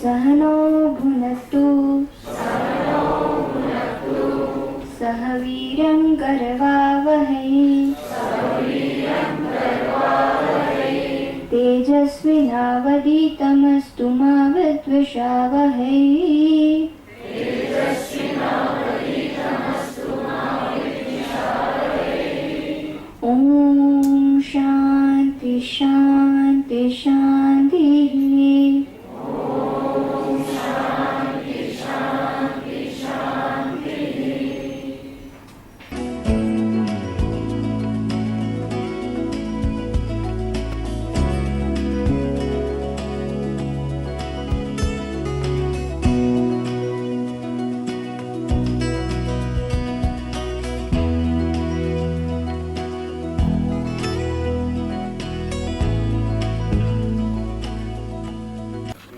सहनो भुनक्तु सह वीर्यं करवावहै तेजस्विनावधीतमस्तु मा विद्विषावहै। ॐ शान्ति शान्ति शान्तिः।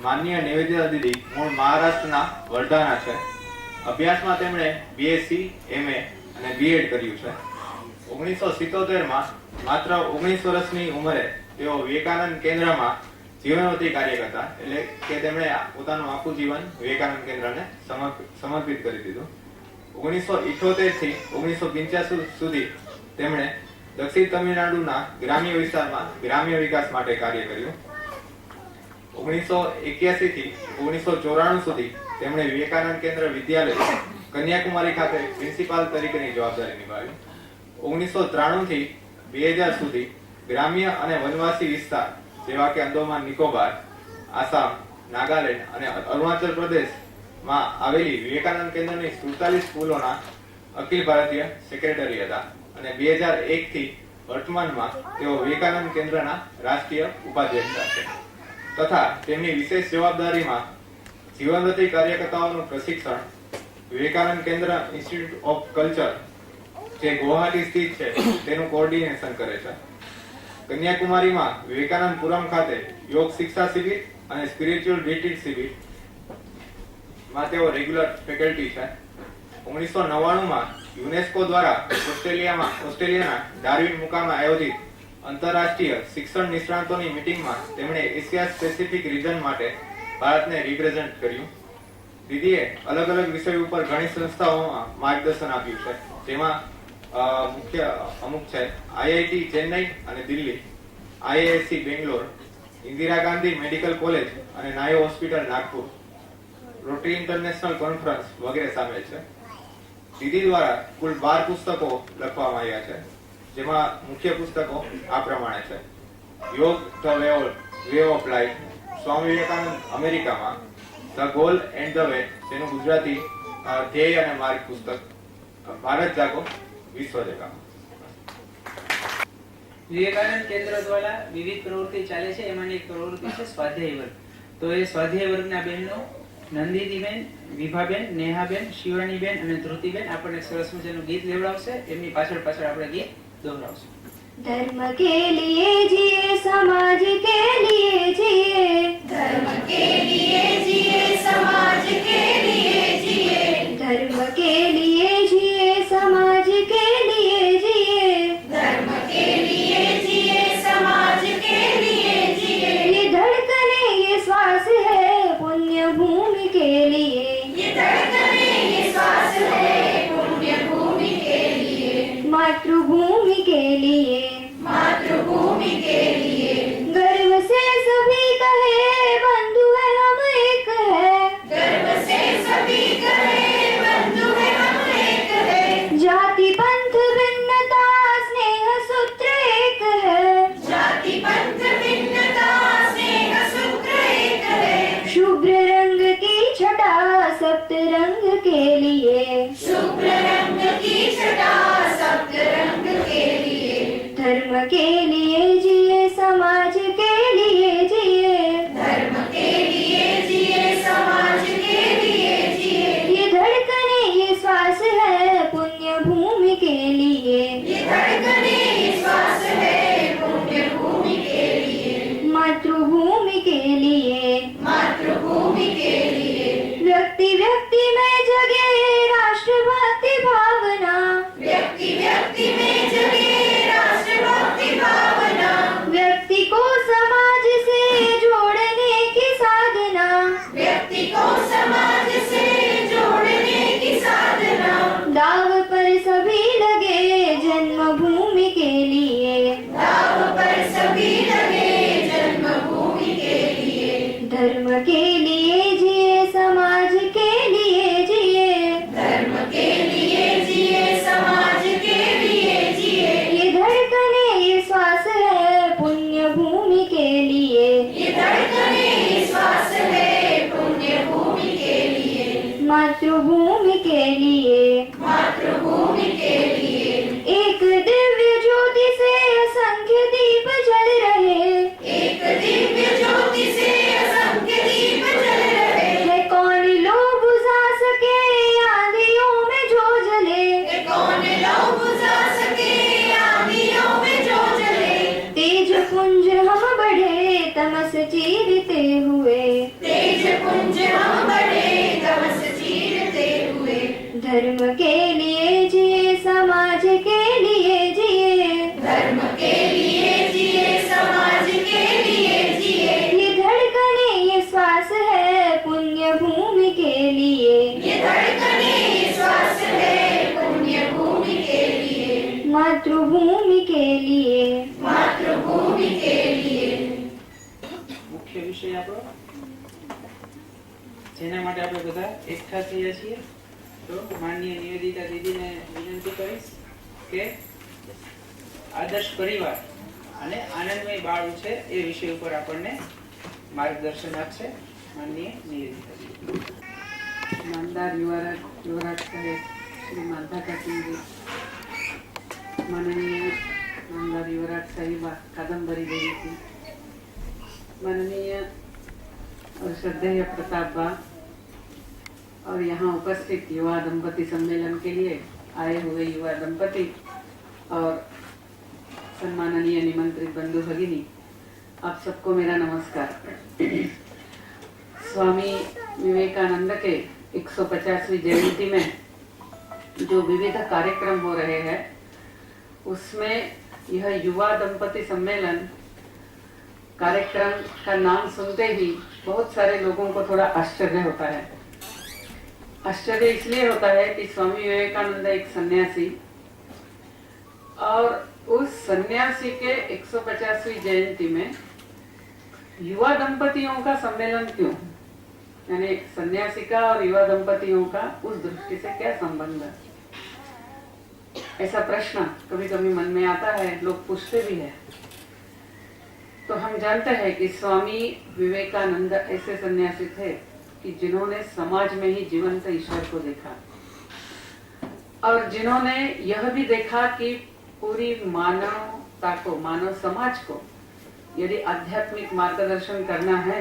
માનનીય નિવેદિતા દીદી મૂળ મહારાષ્ટ્રના વર્ધાના છે. અભ્યાસમાં તેમણે બીએસસી, એમએ અને બીએડ કર્યું છે. 1977માં માત્ર 19 વર્ષની ઉંમરે તેઓ વિવેકાનંદ કેન્દ્રમાં જીવનવતી કાર્યક હતા. એટલે કે તેમણે પોતાનું આખું જીવન વિવેકાનંદ કેન્દ્રને સમર્પિત કરી દીધું. 1978 થી 1985 સુધી તેમણે દક્ષિણ તમિલનાડુના ગ્રામ્ય વિસ્તારમાં ગ્રામ્ય વિકાસ માટે કાર્ય કર્યું. 1981 થી 1994 સુધી તેમણે વિવેકાનંદ કેન્દ્ર વિદ્યાલય કન્યાકુમારી ખાતે પ્રિન્સિપાલ તરીકેની જવાબદારી નિભાવી. 1993 થી 2000 સુધી ગ્રામ્ય અને વનવાસી વિસ્તાર જેવા કે અંદોમાન નિકોબાર, આસામ, નાગાલેન્ડ અને અરુણાચલ પ્રદેશમાં આવેલી વિવેકાનંદ કેન્દ્રની 47 સ્કૂલોના અખિલ ભારતીય સેક્રેટરી હતા અને 2001 થી વર્તમાનમાં તેઓ વિવેકાનંદ કેન્દ્રના રાષ્ટ્રીય ઉપાધ્યક્ષ છે. તથા તેમની વિશેષ જવાબદારીમાં જીવનવતી કાર્યકર્તાઓનું પ્રશિક્ષણ, વિવેકાનંદ કેન્દ્ર ઇન્સ્ટિટ્યૂટ ઓફ કલ્ચર જે ગુવાહાટી સ્થિત છે તેનું કોઓર્ડિનેશન કરે છે. કન્યાકુમારીમાં વિવેકાનંદપુરમ ખાતે યોગ શિક્ષા શિબિર અને સ્પિરિચ્યુઅલ રિટ્રીટ શિબિરમાં તેઓ રેગ્યુલર ફેકલ્ટી છે. 1999માં યુનેસ્કો દ્વારા ઓસ્ટ્રેલિયાના ડાર્વિન મુકામે આયોજિત આંતરરાષ્ટ્રીય શિક્ષણ નિષ્ણાતોની મીટિંગમાં તેમણે એશિયા સ્પેસિફિક રીજન માટે ભારતને રિપ્રેઝેન્ટ કર્યું. દીદીએ અલગ અલગ વિષયો ઉપર ઘણી સંસ્થાઓમાં માર્ગદર્શન આપ્યું છે, જેમાં મુખ્ય અમુક છે આઈઆઈટી ચેન્નઈ અને Delhi, IISc Bangalore, Indira Gandhi medical college અને Mayo hospital Nagpur, rotary international conference વગેરે સામેલ છે. દીદી દ્વારા કુલ 12 પુસ્તકો લખવામાં આવ્યા છે, જેમાં મુખ્ય પુસ્તકો આ પ્રમાણે છે: યોગ the way of life, Swami Vivekananda અમેરિકામાં, the goal and the way જેનું ગુજરાતી ધ્યેય અને માર્ગ પુસ્તક, ભારત જાગો વિશ્વ જગા. વિવેકાનંદ કેન્દ્ર દ્વારા વિવિધ પ્રવૃત્તિ ચાલે છે. એમાંની એક પ્રવૃત્તિ છે સ્વાધ્યાય વર્ગ. તો એ સ્વાધ્યાય વર્ગના બહેનો નંદિનીબેન, વિભાબેન, નેહાબેન, શિવાનીબેન અને ધ્રુતિબેન આપણને સરસ મજાનું ગીત લેવડાવશે. એમની પાછળ આપણે ગીત दोहराओ. धर्म के लिए जिए, समाज के लिए जिए, धर्म के लिए जिए, समाज के लिए जिए, धर्म के लिए जिए, समाज के लिए जिए, धर्म के लिए जिए, समाज के लिए जिए. ये धड़कने ये श्वास है पुण्य भूमि के लिए, ये धड़कने ये श्वास है पुण्य भूमि के लिए, मातृभूमि के लिए, मातृभूमि के लिए. गर्व से सभी कहे बंधु है हम एक है, गर्व से सभी कहे बंधु है हम एक है. जाति पंथ भिन्नता स्नेह सूत्र एक है, जाति पंथ भिन्नता स्नेह सूत्र एक है. शुभ्र रंग की छटा सप्त रंग के लिए, शुभ्र रंग की छटा सप्त रंग के लिए. धर्म के लिए जिए, समाज के लिए जिए, धर्म के लिए जिए, समाज के लिए जिए. ये धड़कने ये श्वास है पुण्य भूमि के लिए, ये धड़कने ये श्वास है पुण्य भूमि के लिए, मातृभूमि के लिए, मातृभूमि के लिए. व्यक्ति व्यक्ति में जगे धर्म के लिए जिए, समाज के लिए जिए, धर्म के लिए जिए, समाज के लिए जिए। ये धड़कने ये श्वास है पुण्य भूमि के लिए, ये धड़कने ये श्वास है पुण्य भूमि के लिए, मातृभूमि के लिए, मातृभूमि के लिए। एक दिव्य ज्योति से असंख्य दीप जल रहे, एक दिव्य ज्योति से असंख्य दीप जल रहे। है कौन लो बुझा सके आंधियों में जो जले, ये कौन लो बुझा सके आंधियों में जो जले। तेज पुंज हम बढ़े तमस चीरते हुए, तेज पुंज हम बढ़े तमस चीरते हुए। धर्म के लिए जिए, समाज के लिए जिए, धर्म के लिए जिए, समाज के लिए जिए। ये धड़कने ये श्वास है पुण्य भूमि के लिए, ये धड़कने ये श्वास है पुण्य भूमि के लिए, मातृभूमि के लिए। मातृभूमि के लिए। મુખ્ય વિષય આપણો જેના માટે આપણે બધા એકઠા થયા છીએ. તો માનનીય નિવેદિતા દીદીને વિનંતી કરીશ કે આદર્શ પરિવાર અને આનંદમય બાળ ઉછેર એ વિષય ઉપર આપણને માર્ગદર્શન આપશે માનનીય નિવેદિતા દીદી. नामदार युवराज साहेब श्री माधका सिंह जी, माननीय नामदार युवराज साहिबा कादंबरी देवी जी, माननीय और श्रद्धेय प्रताप बा और यहाँ उपस्थित युवा दंपति सम्मेलन के लिए आए हुए युवा दंपति और सम्माननीय निमंत्रित बंधु भगिनी, आप सबको मेरा नमस्कार। स्वामी विवेकानंद के 150वीं जयंती में जो विविध कार्यक्रम हो रहे हैं उसमें यह युवा दंपति सम्मेलन कार्यक्रम का नाम सुनते ही बहुत सारे लोगों को थोड़ा आश्चर्य होता है। आश्चर्य इसलिए होता है कि स्वामी विवेकानंद एक सन्यासी और उस सन्यासी के 150वीं जयंती में युवा दंपतियों का सम्मेलन क्यों, यानी सन्यासी का और युवा दंपतियों का उस दृष्टि से क्या संबंध है, ऐसा प्रश्न कभी कभी मन में आता है, लोग पूछते भी है। तो हम जानते हैं कि स्वामी विवेकानंद ऐसे सन्यासी थे कि जिन्होंने समाज में ही जीवंत ईश्वर को देखा और जिन्होंने यह भी देखा कि पूरी मानवता को, मानव समाज को यदि आध्यात्मिक मार्गदर्शन करना है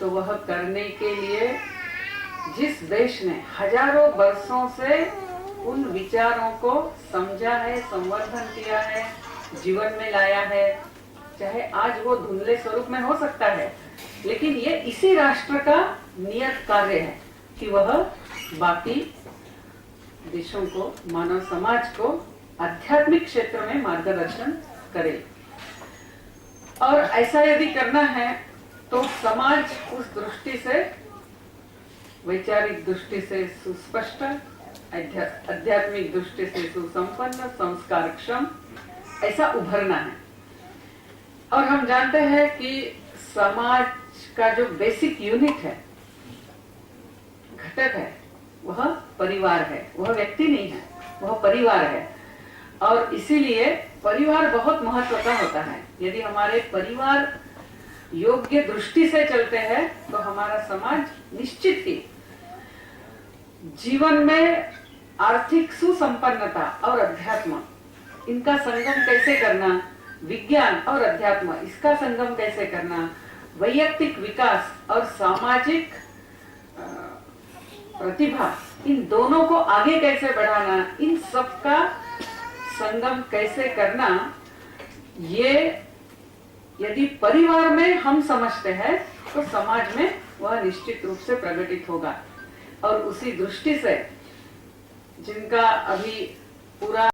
तो वह करने के लिए जिस देश ने हजारों वर्षों से उन विचारों को समझा है, संवर्धन किया है, जीवन में लाया है, चाहे आज वो धुंधले स्वरूप में हो सकता है, लेकिन ये इसी राष्ट्र का नियत कार्य है कि वह बाकी देशों को, मानव समाज को आध्यात्मिक क्षेत्र में मार्गदर्शन करे। और ऐसा यदि करना है तो समाज उस दृष्टि से, वैचारिक दृष्टि से सुस्पष्ट, आध्यात्मिक दृष्टि से सुसंपन्न, संस्कारक्षम ऐसा उभरना है। और हम जानते हैं कि समाज का जो बेसिक यूनिट है, घटक है, वह परिवार है, वह व्यक्ति नहीं है, वह परिवार है। और इसीलिए परिवार बहुत महत्व का होता है। यदि हमारे परिवार योग्य दृष्टि से चलते हैं तो हमारा समाज निश्चित ही जीवन में आर्थिक सुसंपन्नता और अध्यात्म, इनका संगम कैसे करना, विज्ञान और अध्यात्म इसका संगम कैसे करना, वैयक्तिक विकास और सामाजिक प्रतिभा, इन दोनों को आगे कैसे बढ़ाना, इन सब का संगम कैसे करना, ये यदि परिवार में हम समझते हैं तो समाज में वह निश्चित रूप से प्रकटित होगा। और उसी दृष्टि से जिनका अभी पूरा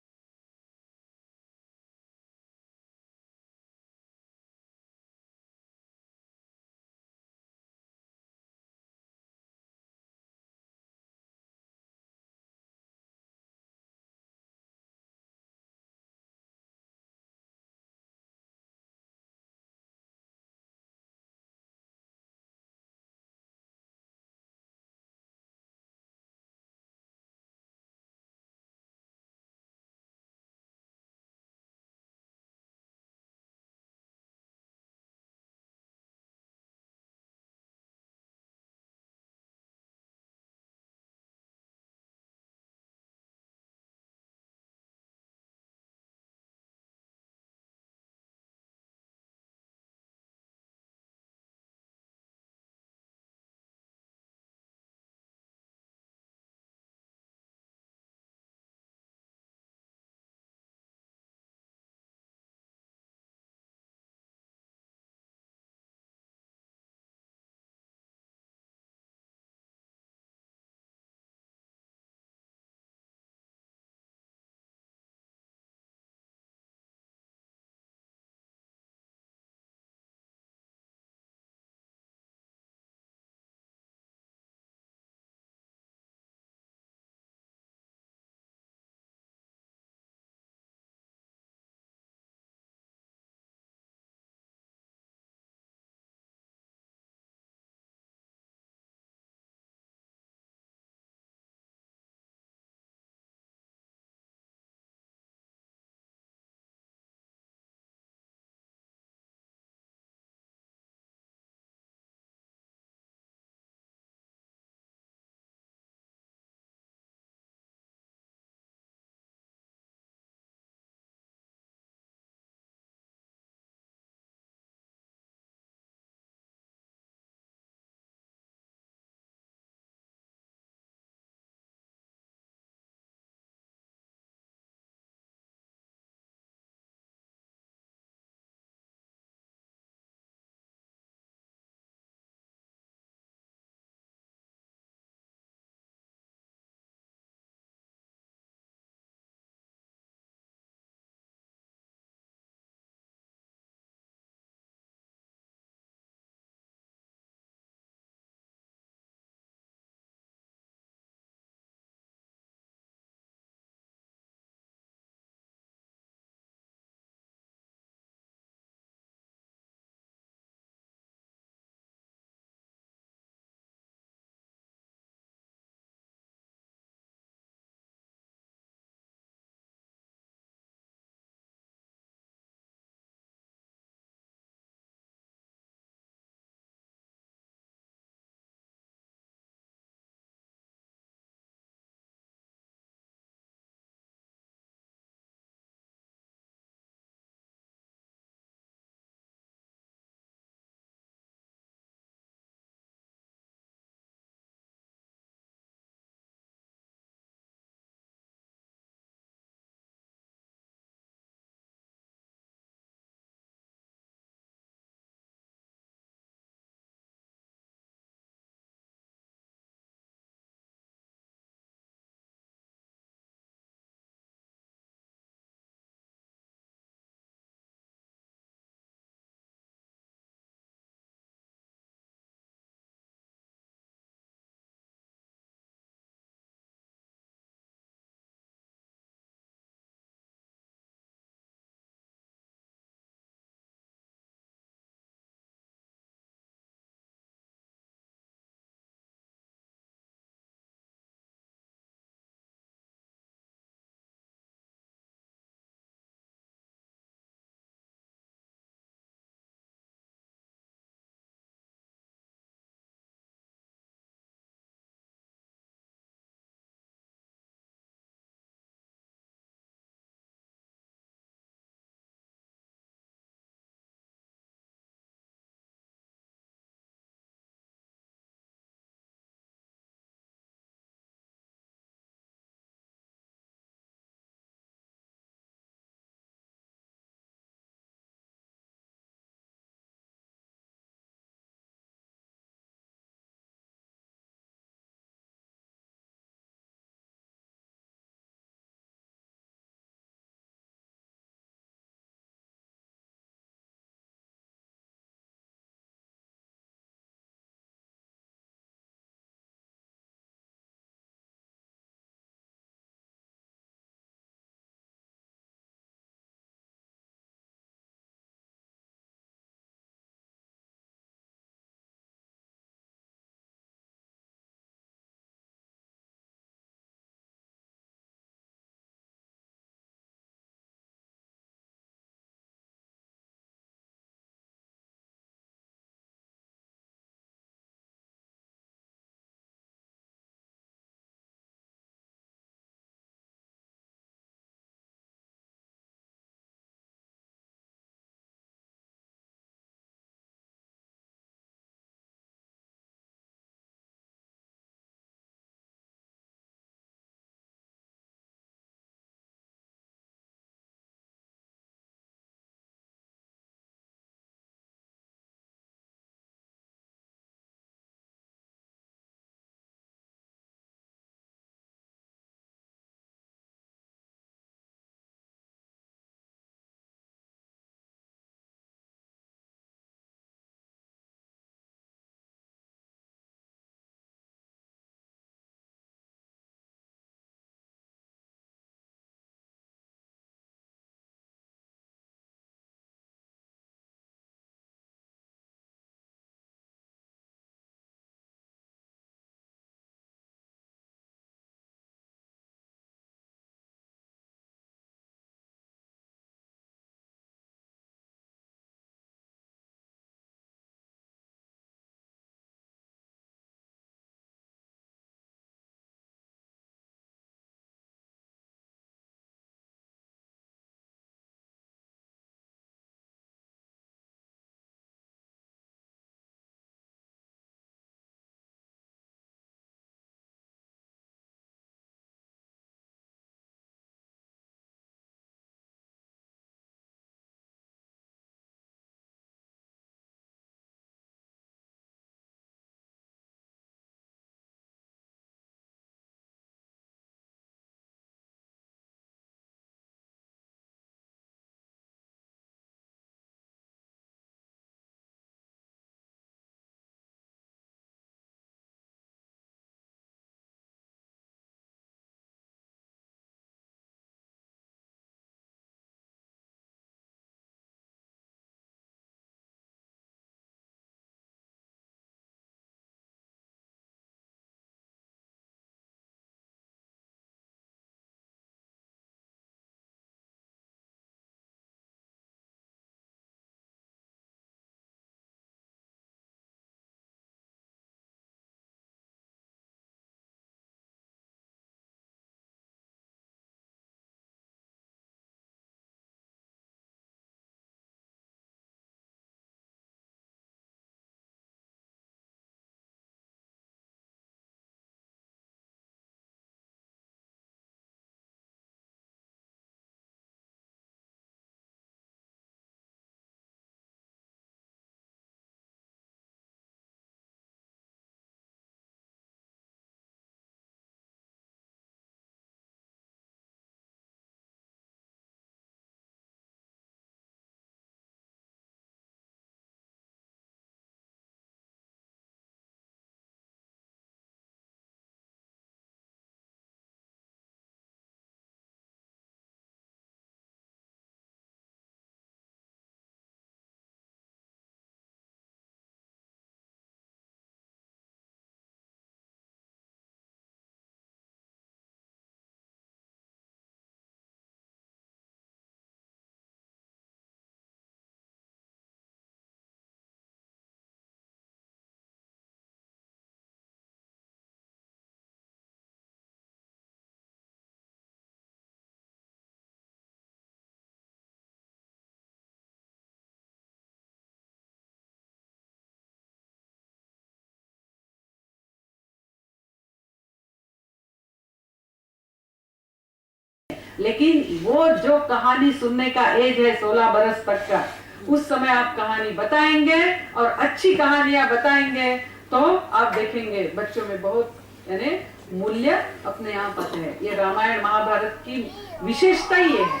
लेकिन वो जो कहानी सुनने का एज है 16 बरस तक का, उस समय आप कहानी बताएंगे और अच्छी कहानियां बताएंगे तो आप देखेंगे बच्चों में बहुत यानी मूल्य अपने आप आते हैं। ये रामायण महाभारत की विशेषता ये है।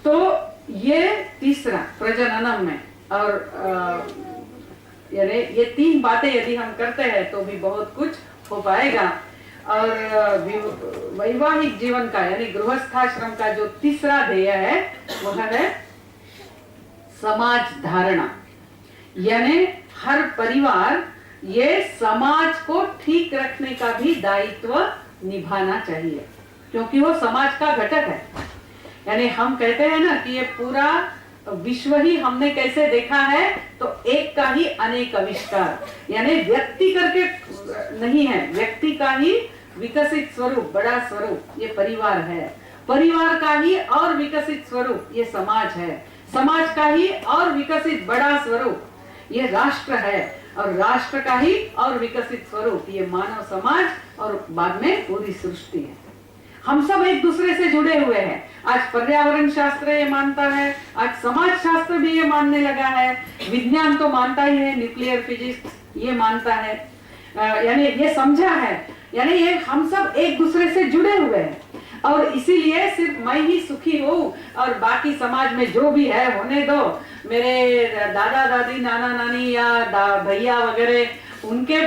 तो ये तीसरा प्रजननम में, और यानी ये 3 बातें यदि हम करते हैं तो भी बहुत कुछ हो पाएगा। और वैवाहिक जीवन का यानी गृहस्थाश्रम का जो तीसरा ध्येय है वह है समाज धारणा, यानी हर परिवार ये समाज को ठीक रखने का भी दायित्व निभाना चाहिए, क्योंकि वो समाज का घटक है। यानी हम कहते हैं ना कि ये पूरा विश्व ही हमने कैसे देखा है, तो एक का ही अनेक आविष्कार, यानी व्यक्ति करके नहीं है, व्यक्ति का ही विकसित स्वरूप, बड़ा स्वरूप ये परिवार है, परिवार का ही और विकसित स्वरूप ये समाज है, समाज का ही और विकसित बड़ा स्वरूप ये राष्ट्र है, और राष्ट्र का ही और विकसित स्वरूप ये मानव समाज और बाद में पूरी सृष्टि है। हम सब एक दूसरे से जुड़े हुए हैं। आज पर्यावरण शास्त्र ये मानता है, आज समाज शास्त्र भी ये मानने लगा है, विज्ञान तो मानता ही है, न्यूक्लियर फिजिक्स ये मानता है, यानी ये समझा है, यानी ये हम सब एक दूसरे से जुड़े हुए हैं। और इसीलिए सिर्फ मैं ही सुखी हूँ और बाकी समाज में जो भी है होने दो, मेरे दादा दादी नाना नानी या भैया वगैरह उनके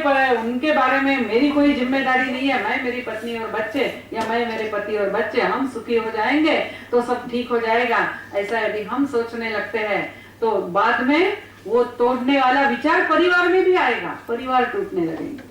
बारे में मेरी कोई जिम्मेदारी नहीं है। मैं मेरी पत्नी और बच्चे या मैं मेरे पति और बच्चे हम सुखी हो जाएंगे तो सब ठीक हो जाएगा, ऐसा यदि हम सोचने लगते हैं तो बाद में वो तोड़ने वाला विचार परिवार में भी आएगा, परिवार टूटने लगेंगे,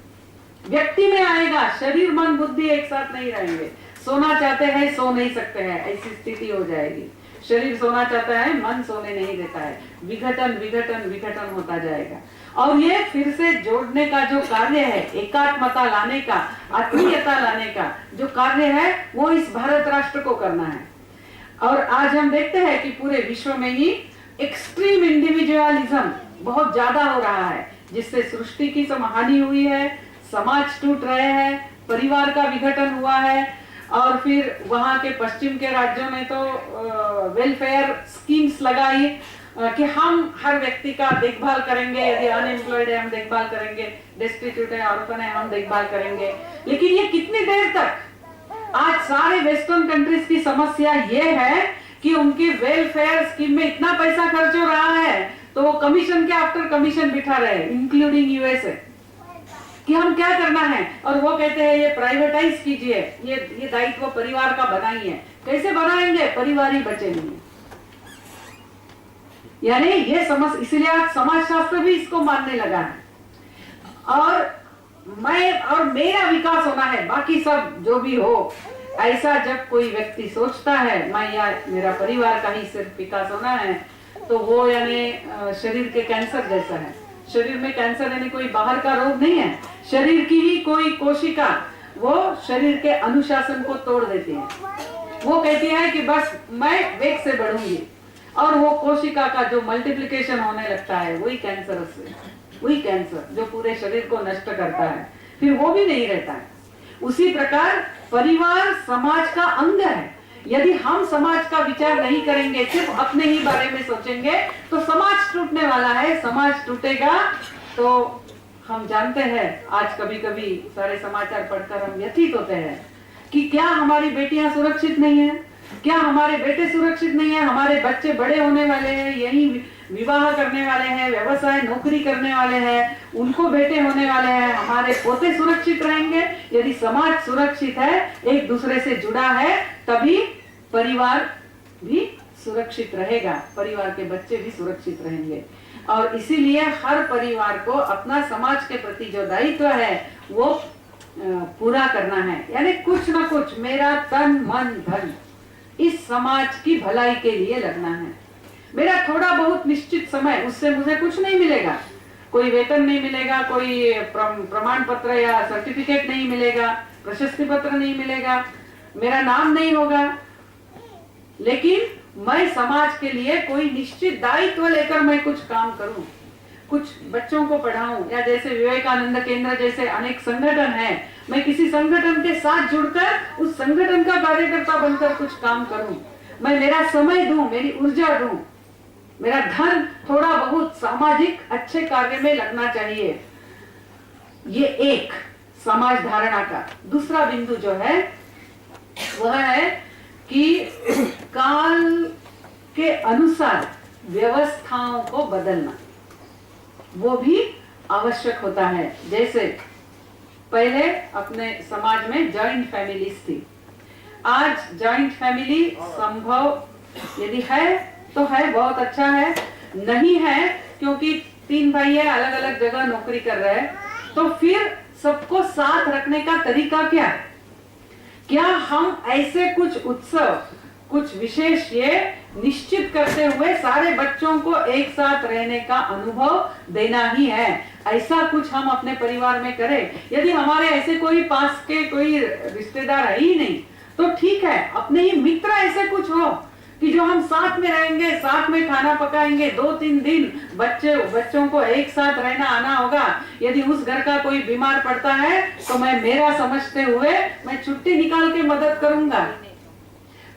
व्यक्ति में आएगा, शरीर मन बुद्धि एक साथ नहीं रहेंगे, सोना चाहते हैं सो नहीं सकते हैं, ऐसी स्थिति हो जाएगी। शरीर सोना चाहता है, मन सोने नहीं देता है, विघटन विघटन विघटन होता जाएगा। और ये फिर से जोड़ने का जो कार्य है, एकात्मता लाने का, आत्मीयता लाने का जो कार्य है, वो इस भारत राष्ट्र को करना है। और आज हम देखते हैं कि पूरे विश्व में ही एक्सट्रीम इंडिविजुअलिज्म बहुत ज्यादा हो रहा है, जिससे सृष्टि की हानि हुई है, समाज टूट रहे हैं, परिवार का विघटन हुआ है। और फिर वहां के पश्चिम के राज्यों ने तो वेलफेयर स्कीम्स लगाई कि हम हर व्यक्ति का देखभाल करेंगे, यदि अनएम्प्लॉयड है हम देखभाल करेंगे, डिस्ट्रीब्यूट है ऑर्फन है हम देखभाल करेंगे। लेकिन ये कितनी देर तक? आज सारे वेस्टर्न कंट्रीज की समस्या ये है कि उनकी वेलफेयर स्कीम में इतना पैसा खर्च हो रहा है तो वो कमीशन के आफ्टर कमीशन बिठा रहे हैं, इंक्लूडिंग यूएसए, कि हम क्या करना है। और वो कहते हैं ये प्राइवेटाइज कीजिए, ये दायित्व परिवार का बनाइए। कैसे बनाएंगे? परिवार ही बचे नहीं। यानी ये समझ, इसीलिए आज समाज शास्त्र भी इसको मानने लगा है। और मैं और मेरा विकास होना है, बाकी सब जो भी हो, ऐसा जब कोई व्यक्ति सोचता है, मैं या मेरा परिवार का ही सिर्फ विकास होना है, तो वो यानी शरीर के कैंसर जैसा है। शरीर में कैंसर यानी कोई बाहर का रोग नहीं है, शरीर की ही कोई कोशिका वो शरीर के अनुशासन को तोड़ देती है। वो कहती है कि बस मैं वेग से बढ़ूंगी, और वो कोशिका का जो मल्टीप्लिकेशन होने लगता है वही कैंसर से, वही कैंसर जो पूरे शरीर को नष्ट करता है, फिर वो भी नहीं रहता है। उसी प्रकार परिवार समाज का अंग है। यदि हम समाज का विचार नहीं करेंगे, सिर्फ अपने ही बारे में सोचेंगे, तो समाज टूटने वाला है। समाज टूटेगा तो हम जानते हैं, आज कभी कभी सारे समाचार पढ़कर हम व्यथित होते हैं कि क्या हमारी बेटियां सुरक्षित नहीं है, क्या हमारे बेटे सुरक्षित नहीं है, हमारे बच्चे बड़े होने वाले हैं, यही विवाह करने वाले हैं, व्यवसाय नौकरी करने वाले हैं, उनको बेटे होने वाले हैं, हमारे पोते सुरक्षित रहेंगे। यदि समाज सुरक्षित है, एक दूसरे से जुड़ा है, तभी परिवार भी सुरक्षित रहेगा, परिवार के बच्चे भी सुरक्षित रहेंगे। और इसीलिए हर परिवार को अपना समाज के प्रति जो दायित्व है वो पूरा करना है। यानी कुछ ना कुछ मेरा तन मन धन इस समाज की भलाई के लिए लगना है। मेरा थोड़ा बहुत निश्चित समय, उससे मुझे कुछ नहीं मिलेगा, कोई वेतन नहीं मिलेगा, कोई प्रमाण पत्र या सर्टिफिकेट नहीं मिलेगा, प्रशस्ति पत्र नहीं मिलेगा, मेरा नाम नहीं होगा, लेकिन मैं समाज के लिए कोई निश्चित दायित्व लेकर मैं कुछ काम करूं, कुछ बच्चों को पढ़ाऊं, या जैसे विवेकानंद केंद्र जैसे अनेक संगठन हैं, मैं किसी संगठन के साथ जुड़कर उस संगठन का कार्यकर्ता बनकर कुछ काम करूं, मैं मेरा समय दूं, मेरी ऊर्जा दूं, मेरा धन थोड़ा बहुत सामाजिक अच्छे कार्य में लगना चाहिए। ये एक समाज धारणा का। दूसरा बिंदु जो है वह है कि काल के अनुसार व्यवस्थाओं को बदलना, वो भी आवश्यक होता है। जैसे पहले अपने समाज में जॉइंट फैमिलीज थी, आज जॉइंट फैमिली संभव यदि है तो है, बहुत अच्छा है, नहीं है क्योंकि 3 भाई है, अलग अलग जगह नौकरी कर रहे हैं, तो फिर सबको साथ रखने का तरीका क्या? क्या हम ऐसे कुछ उत्सव, कुछ विशेष ये निश्चित करते हुए सारे बच्चों को एक साथ रहने का अनुभव देना ही है, ऐसा कुछ हम अपने परिवार में करें? यदि हमारे ऐसे कोई पास के कोई रिश्तेदार है ही नहीं तो ठीक है, अपने ही मित्र ऐसे कुछ हो कि जो हम साथ में रहेंगे, साथ में खाना पकाएंगे, 2-3 दिन बच्चों को एक साथ रहना आना होगा। यदि उस घर का कोई बीमार पड़ता है तो मैं मेरा समझते हुए मैं छुट्टी निकाल के मदद करूंगा।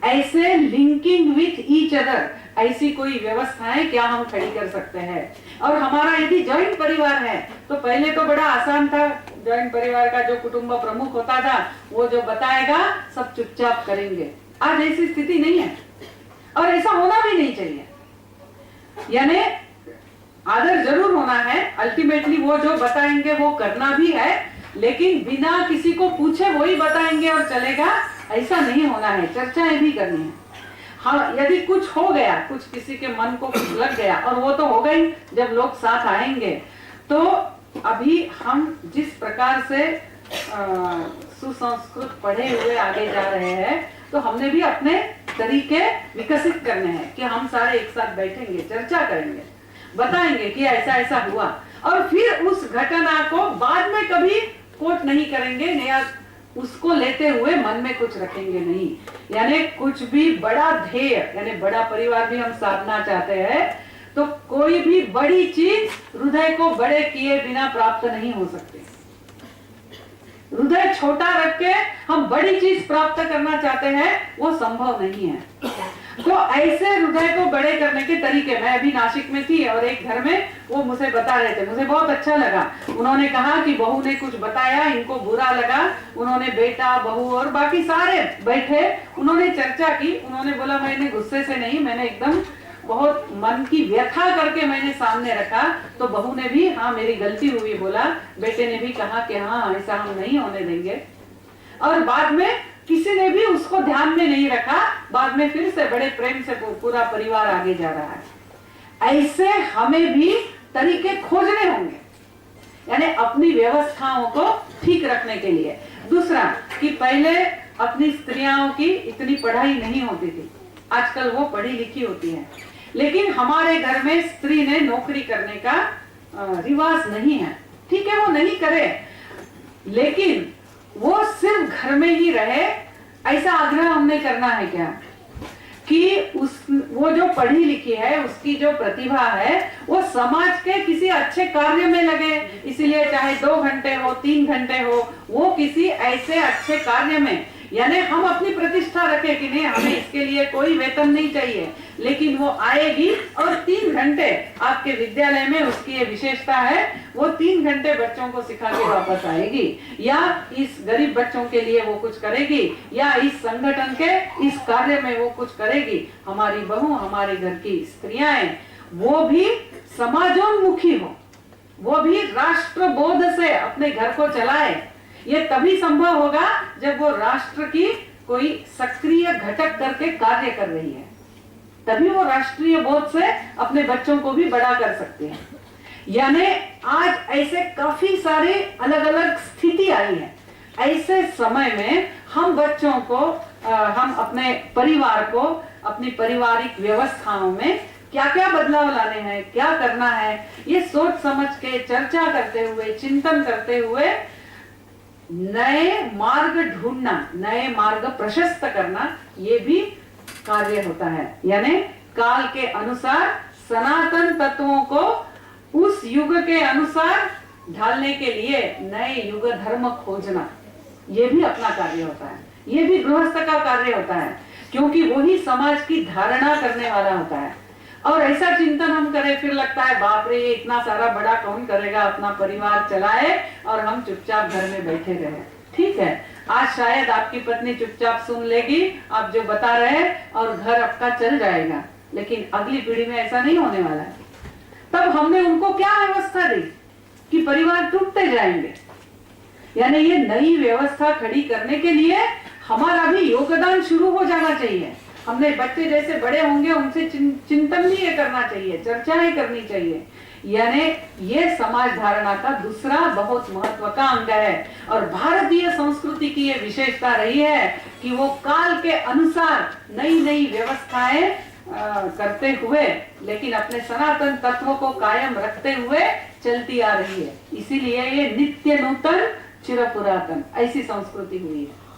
ऐसे लिंकिंग विथ ईच अदर, ऐसी कोई व्यवस्थाएं क्या हम खड़ी कर सकते हैं? और हमारा यदि जॉइंट परिवार है तो पहले तो बड़ा आसान था, जॉइंट परिवार का जो कुटुंब प्रमुख होता था वो जो बताएगा सब चुपचाप करेंगे। आज ऐसी स्थिति नहीं है और ऐसा होना भी नहीं चाहिए। यानी आदर जरूर होना है, अल्टीमेटली वो जो बताएंगे वो करना भी है, लेकिन बिना किसी को पूछे वही बताएंगे और चलेगा, ऐसा नहीं होना है। चर्चाएं भी करनी है। हाँ, यदि कुछ हो गया, कुछ किसी के मन को कुछ लग गया, और वो तो होगा ही जब लोग साथ आएंगे, तो अभी हम जिस प्रकार से सुसंस्कृत पढ़े हुए आगे जा रहे हैं, तो हमने भी अपने तरीके विकसित करने हैं कि हम सारे एक साथ बैठेंगे, चर्चा करेंगे, बताएंगे कि ऐसा ऐसा हुआ, और फिर उस घटना को बाद में कभी कोट नहीं करेंगे या उसको लेते हुए मन में कुछ रखेंगे नहीं। यानी कुछ भी बड़ा ध्येय, यानी बड़ा परिवार भी हम साधना चाहते हैं, तो कोई भी बड़ी चीज हृदय को बड़े किए बिना प्राप्त नहीं हो सकती। हृदय छोटा रख के हम बड़ी चीज प्राप्त करना चाहते हैं, वो संभव नहीं है। तो ऐसे हृदय को बड़े करने के तरीके, मैं अभी नासिक में थी और एक घर में वो मुझे बता रहे थे, मुझे बहुत अच्छा लगा। उन्होंने कहा कि बहू ने कुछ बताया, इनको बुरा लगा, उन्होंने बेटा बहू और बाकी सारे बैठे, उन्होंने चर्चा की। उन्होंने बोला मैंने गुस्से से नहीं, मैंने एकदम बहुत मन की व्यथा करके मैंने सामने रखा। तो बहू ने भी हाँ मेरी गलती हुई बोला, बेटे ने भी कहा कि हाँ ऐसा हम नहीं होने देंगे, और बाद में किसी ने भी उसको ध्यान में नहीं रखा। बाद में फिर से बड़े प्रेम से पूरा परिवार आगे जा रहा है। ऐसे हमें भी तरीके खोजने होंगे, यानी अपनी व्यवस्थाओं को ठीक रखने के लिए। दूसरा कि पहले अपनी स्त्रियों की इतनी पढ़ाई नहीं होती थी, आजकल वो पढ़ी लिखी होती है, लेकिन हमारे घर में स्त्री ने नौकरी करने का रिवाज नहीं है। ठीक है, वो नहीं करे, लेकिन वो सिर्फ घर में ही रहे, ऐसा आग्रह हमने करना है क्या कि वो जो पढ़ी लिखी है, उसकी जो प्रतिभा है, वो समाज के किसी अच्छे कार्य में लगे। इसीलिए चाहे 2 घंटे हो, 3 घंटे हो, वो किसी ऐसे अच्छे कार्य में, यानी हम अपनी प्रतिष्ठा रखें कि नहीं हमें इसके लिए कोई वेतन नहीं चाहिए, लेकिन वो आएगी और 3 घंटे आपके विद्यालय में उसकी ये विशेषता है, वो 3 घंटे बच्चों को सिखा के वापस आएगी, या इस गरीब बच्चों के लिए वो कुछ करेगी, या इस संगठन के इस कार्य में वो कुछ करेगी। हमारी बहू, हमारे घर की स्त्रियां वो भी समाजोन्मुखी हो, वो भी राष्ट्रबोध से अपने घर को चलाए। ये तभी संभव होगा जब वो राष्ट्र की कोई सक्रिय घटक करके कार्य कर रही है, तभी वो राष्ट्रीय बोध से अपने बच्चों को भी बड़ा कर सकते हैं। यानी आज ऐसे काफी सारे अलग अलग स्थिति आई है। ऐसे समय में हम बच्चों को, हम अपने परिवार को, अपनी पारिवारिक व्यवस्थाओं में क्या क्या बदलाव लाने हैं, क्या करना है, ये सोच समझ के चर्चा करते हुए, चिंतन करते हुए नए मार्ग ढूंढना, नए मार्ग प्रशस्त करना, ये भी कार्य होता है। यानी काल के अनुसार सनातन तत्वों को उस युग के अनुसार ढालने के लिए नए युग धर्म खोजना, ये भी अपना कार्य होता है, ये भी गृहस्थ का कार्य होता है, क्योंकि वही समाज की धारणा करने वाला होता है। और ऐसा चिंतन हम करें, फिर लगता है बाप रे ये इतना सारा बड़ा कौन करेगा, अपना परिवार चलाए और हम चुपचाप घर में बैठे रहे। ठीक है, आज शायद आपकी पत्नी चुपचाप सुन लेगी आप जो बता रहे हैं और घर आपका चल जाएगा, लेकिन अगली पीढ़ी में ऐसा नहीं होने वाला है। तब हमने उनको क्या व्यवस्था दी कि परिवार टूटते जाएंगे। यानी ये नई व्यवस्था खड़ी करने के लिए हमारा भी योगदान शुरू हो जाना चाहिए। हमने बच्चे जैसे बड़े होंगे उनसे चिंतन भी ये करना चाहिए, चर्चाएं करनी चाहिए। यानी ये समाज धारणा का दूसरा बहुत महत्व का अंग है। और भारतीय संस्कृति की ये विशेषता रही है कि वो काल के अनुसार नई नई व्यवस्थाएं करते हुए, लेकिन अपने सनातन तत्वों को कायम रखते हुए चलती आ रही है। इसीलिए ये नित्य नूतन चिर पुरातन ऐसी संस्कृति हुई है।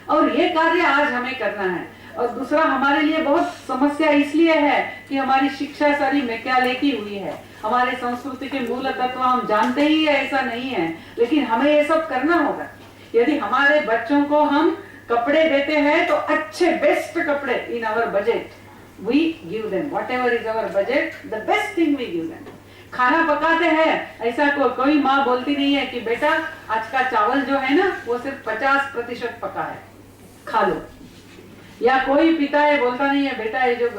और ये कार्य आज हमें करना है। और दूसरा, हमारे लिए बहुत समस्या इसलिए है कि हमारी शिक्षा सारी मैक्याले की हुई है। हमारे संस्कृति के मूल तत्व हम जानते ही है, ऐसा नहीं है, लेकिन हमें ये सब करना होगा। यदि हमारे बच्चों को हम कपड़े देते हैं तो अच्छे बेस्ट कपड़े in our budget we give them, whatever is our budget the best thing we give them. खाना पकाते हैं, ऐसा कोई माँ बोलती नहीं है कि बेटा आज का चावल जो है ना वो सिर्फ 50% पका है, खा लो। या कोई पिता ये बोलता नहीं है बेटा ये जो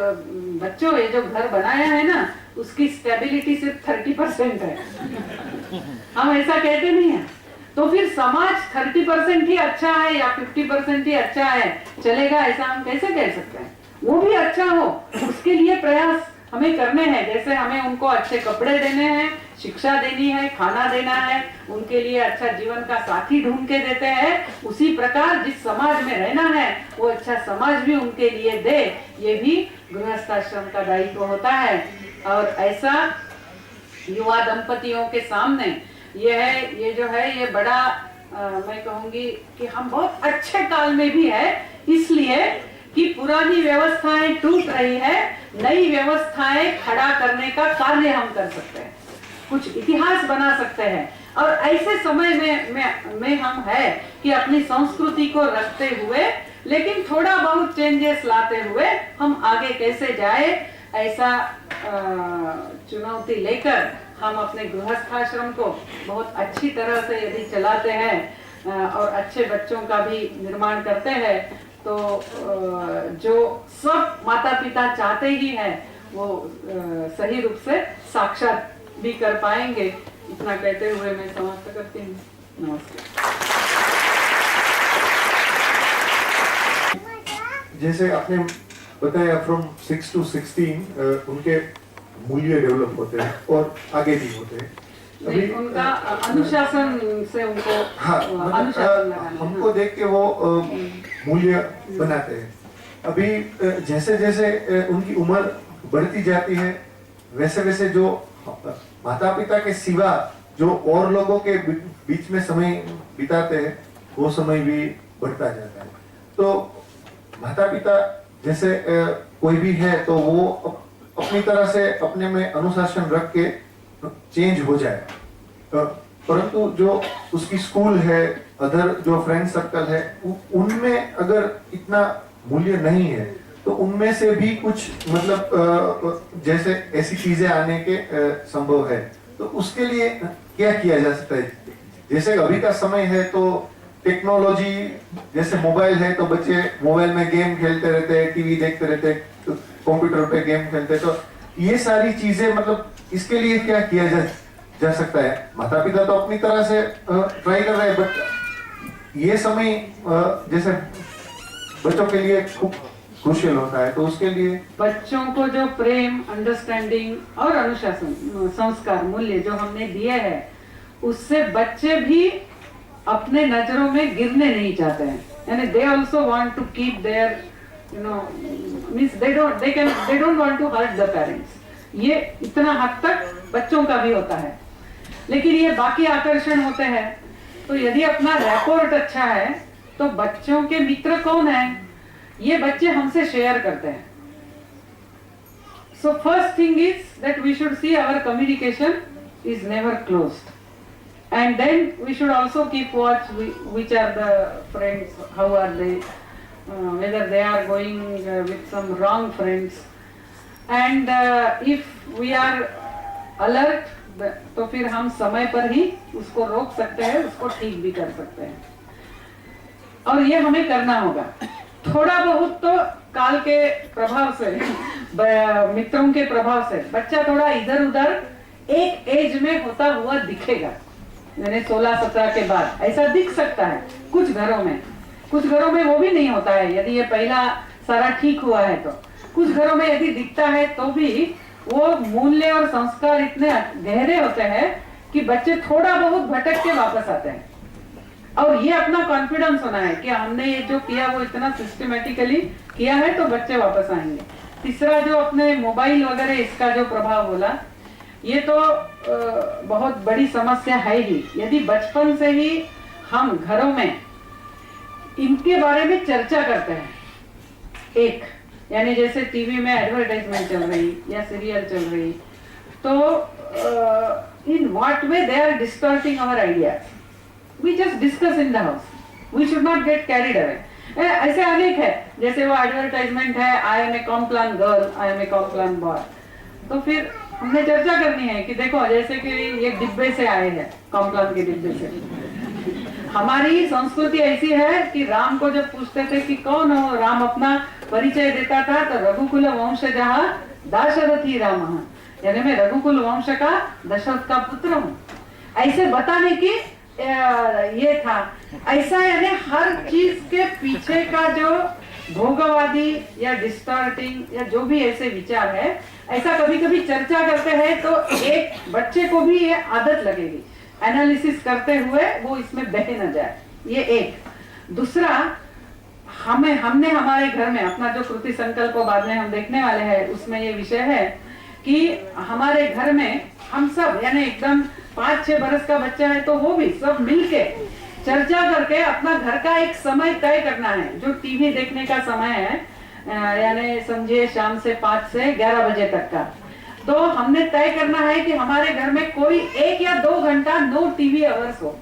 बच्चों ये जो घर बनाया है ना उसकी स्टेबिलिटी सिर्फ 30% है। हम ऐसा कहते नहीं है। तो फिर समाज 30% ही अच्छा है या 50% ही अच्छा है चलेगा, ऐसा हम कैसे कह सकते हैं? वो भी अच्छा हो, उसके लिए प्रयास हमें करने हैं। जैसे हमें उनको अच्छे कपड़े देने हैं, शिक्षा देनी है, खाना देना है, उनके लिए अच्छा जीवन का साथी ढूंढ के देते हैं, उसी प्रकार जिस समाज में रहना है वो अच्छा समाज भी उनके लिए दे, ये भी गृहस्थाश्रम का दायित्व होता है। और ऐसा युवा दंपतियों के सामने ये जो है ये बड़ा मैं कहूंगी कि हम बहुत अच्छे काल में भी है, इसलिए कि पुरानी व्यवस्थाएं टूट रही है, नई व्यवस्थाएं खड़ा करने का कार्य हम कर सकते हैं, कुछ इतिहास बना सकते हैं। और ऐसे समय में हम है कि अपनी संस्कृति को रखते हुए लेकिन थोड़ा बहुत चेंजेस लाते हुए हम आगे कैसे जाए, ऐसा चुनौती लेकर हम अपने गृहस्थाश्रम को बहुत अच्छी तरह से यदि चलाते हैं और अच्छे बच्चों का भी निर्माण करते हैं तो जो सब माता पिता चाहते ही हैं वो सही रूप से साक्षात भी कर पाएंगे। इतना कहते हुए मैं समाप्त करती हूँ। नमस्कार। जैसे आपने बताया फ्रॉम 6 to 16 उनके मूल्य डेवलप होते हैं और आगे भी होते हैं। अभी उनका अनुशासन से उनको हाँ, अनुशासन लगाना, हमको देख के वो मूल्य बनाते हैं। अभी जैसे जैसे उनकी उम्र बढ़ती जाती है वैसे वैसे जो माता पिता के सिवा जो और लोगों के बीच में समय बिताते हैं वो समय भी बढ़ता जाता है। तो माता पिता जैसे कोई भी है तो वो अपनी तरह से अपने में अनुशासन रख के चेंज हो जाए, परंतु जो उसकी स्कूल है, अदर जो फ्रेंड सर्कल है, उनमें अगर इतना मूल्य नहीं है तो उनमें से भी कुछ मतलब जैसे ऐसी चीजें आने के संभव है। तो उसके लिए क्या किया जा सकता है? जैसे अभी का समय है तो टेक्नोलॉजी जैसे मोबाइल है तो बच्चे मोबाइल में गेम खेलते रहते हैं, टीवी देखते रहते हैं, कंप्यूटर पे गेम खेलते हैं। तो ये सारी चीजें मतलब इसके लिए क्या किया जा सकता है? माता पिता तो अपनी तरह से ट्राई कर रहे हैं, बट ये समय जैसे बच्चों के लिए खूब क्रूशियल होता है, तो उसके लिए बच्चों को जो प्रेम, अंडरस्टैंडिंग और अनुशासन, संस्कार, मूल्य जो हमने दिए हैं उससे बच्चे भी अपने नजरों में गिरने नहीं चाहते हैं। यानी they also want to keep their means they don't want to hurt the parents. ये इतना हद तक बच्चों का भी होता है, लेकिन ये बाकी आकर्षण होते हैं। तो यदि अपना रैपोर्ट अच्छा है तो बच्चों के मित्र कौन है ये बच्चे हमसे शेयर करते हैं। So first thing is that we should see our communication is never closed. And then we should also keep watch which are the friends, how are they, whether they are going with some wrong friends. And if we are alert, तो फिर हम समय पर ही उसको रोक सकते हैं, उसको ठीक भी कर सकते हैं। और ये हमें करना होगा। थोड़ा बहुत तो काल के प्रभाव से, मित्रों के प्रभाव से बच्चा थोड़ा इधर उधर एक एज में होता हुआ दिखेगा, यानी 16-17 के बाद ऐसा दिख सकता है कुछ घरों में। कुछ घरों में वो भी नहीं होता है, यदि ये पहला सारा ठीक हुआ है तो। कुछ घरों में यदि दिखता है तो भी वो मूल्य और संस्कार इतने गहरे होते हैं कि बच्चे थोड़ा बहुत भटक के वापस आते हैं। और ये अपना कॉन्फिडेंस होना है कि हमने ये जो किया वो इतना सिस्टमेटिकली किया है तो बच्चे वापस आएंगे। तीसरा जो अपने मोबाइल वगैरह इसका जो प्रभाव बोला, ये तो बहुत बड़ी समस्या है ही। यदि बचपन से ही हम घरों में इनके बारे में चर्चा करते हैं, एक यानी जैसे टीवी में एडवर्टाइजमेंट चल रही या सीरियल चल रही, तो in what way they are distorting our ideas, we just discuss in the house, we should not get carried away. ऐसे अनेक है, जैसे वो एडवर्टाइजमेंट है, I am a Complan girl, I am a Complan boy, तो फिर हमने चर्चा करनी है कि देखो जैसे कि ये डिब्बे से आए हैं, कॉम्प्लान के डिब्बे से। हमारी संस्कृति ऐसी है कि राम को जब पूछते थे कि कौन हो, राम अपना परिचय देता था तो रघुकुल वंश जहाँ दाशरथी राम, यानी मैं रघुकुल वंश का दशरथ का पुत्र हूँ, ऐसे बताने की ये था। ऐसा यानी हर चीज के पीछे का जो भोगवादी या डिस्टॉर्टिंग या जो भी ऐसे विचार है, ऐसा कभी कभी चर्चा करते हैं तो एक बच्चे को भी ये आदत लगेगी, एनालिसिस करते हुए वो इसमें बह न जाए। ये एक। दूसरा, हमने हमारे घर में अपना जो कृति संकल्प बाद में हम देखने वाले हैं, उसमें ये विषय है कि हमारे घर में हम सब यानी एकदम 5-6 बरस का बच्चा है तो वो भी सब मिलके चर्चा करके अपना घर का एक समय तय करना है, जो टीवी देखने का समय है, यानी समझिए शाम से 5 से 11 बजे तक का। तो हमने तय करना है कि हमारे घर में कोई 1 या 2 घंटा नो टीवी आवर्स हो,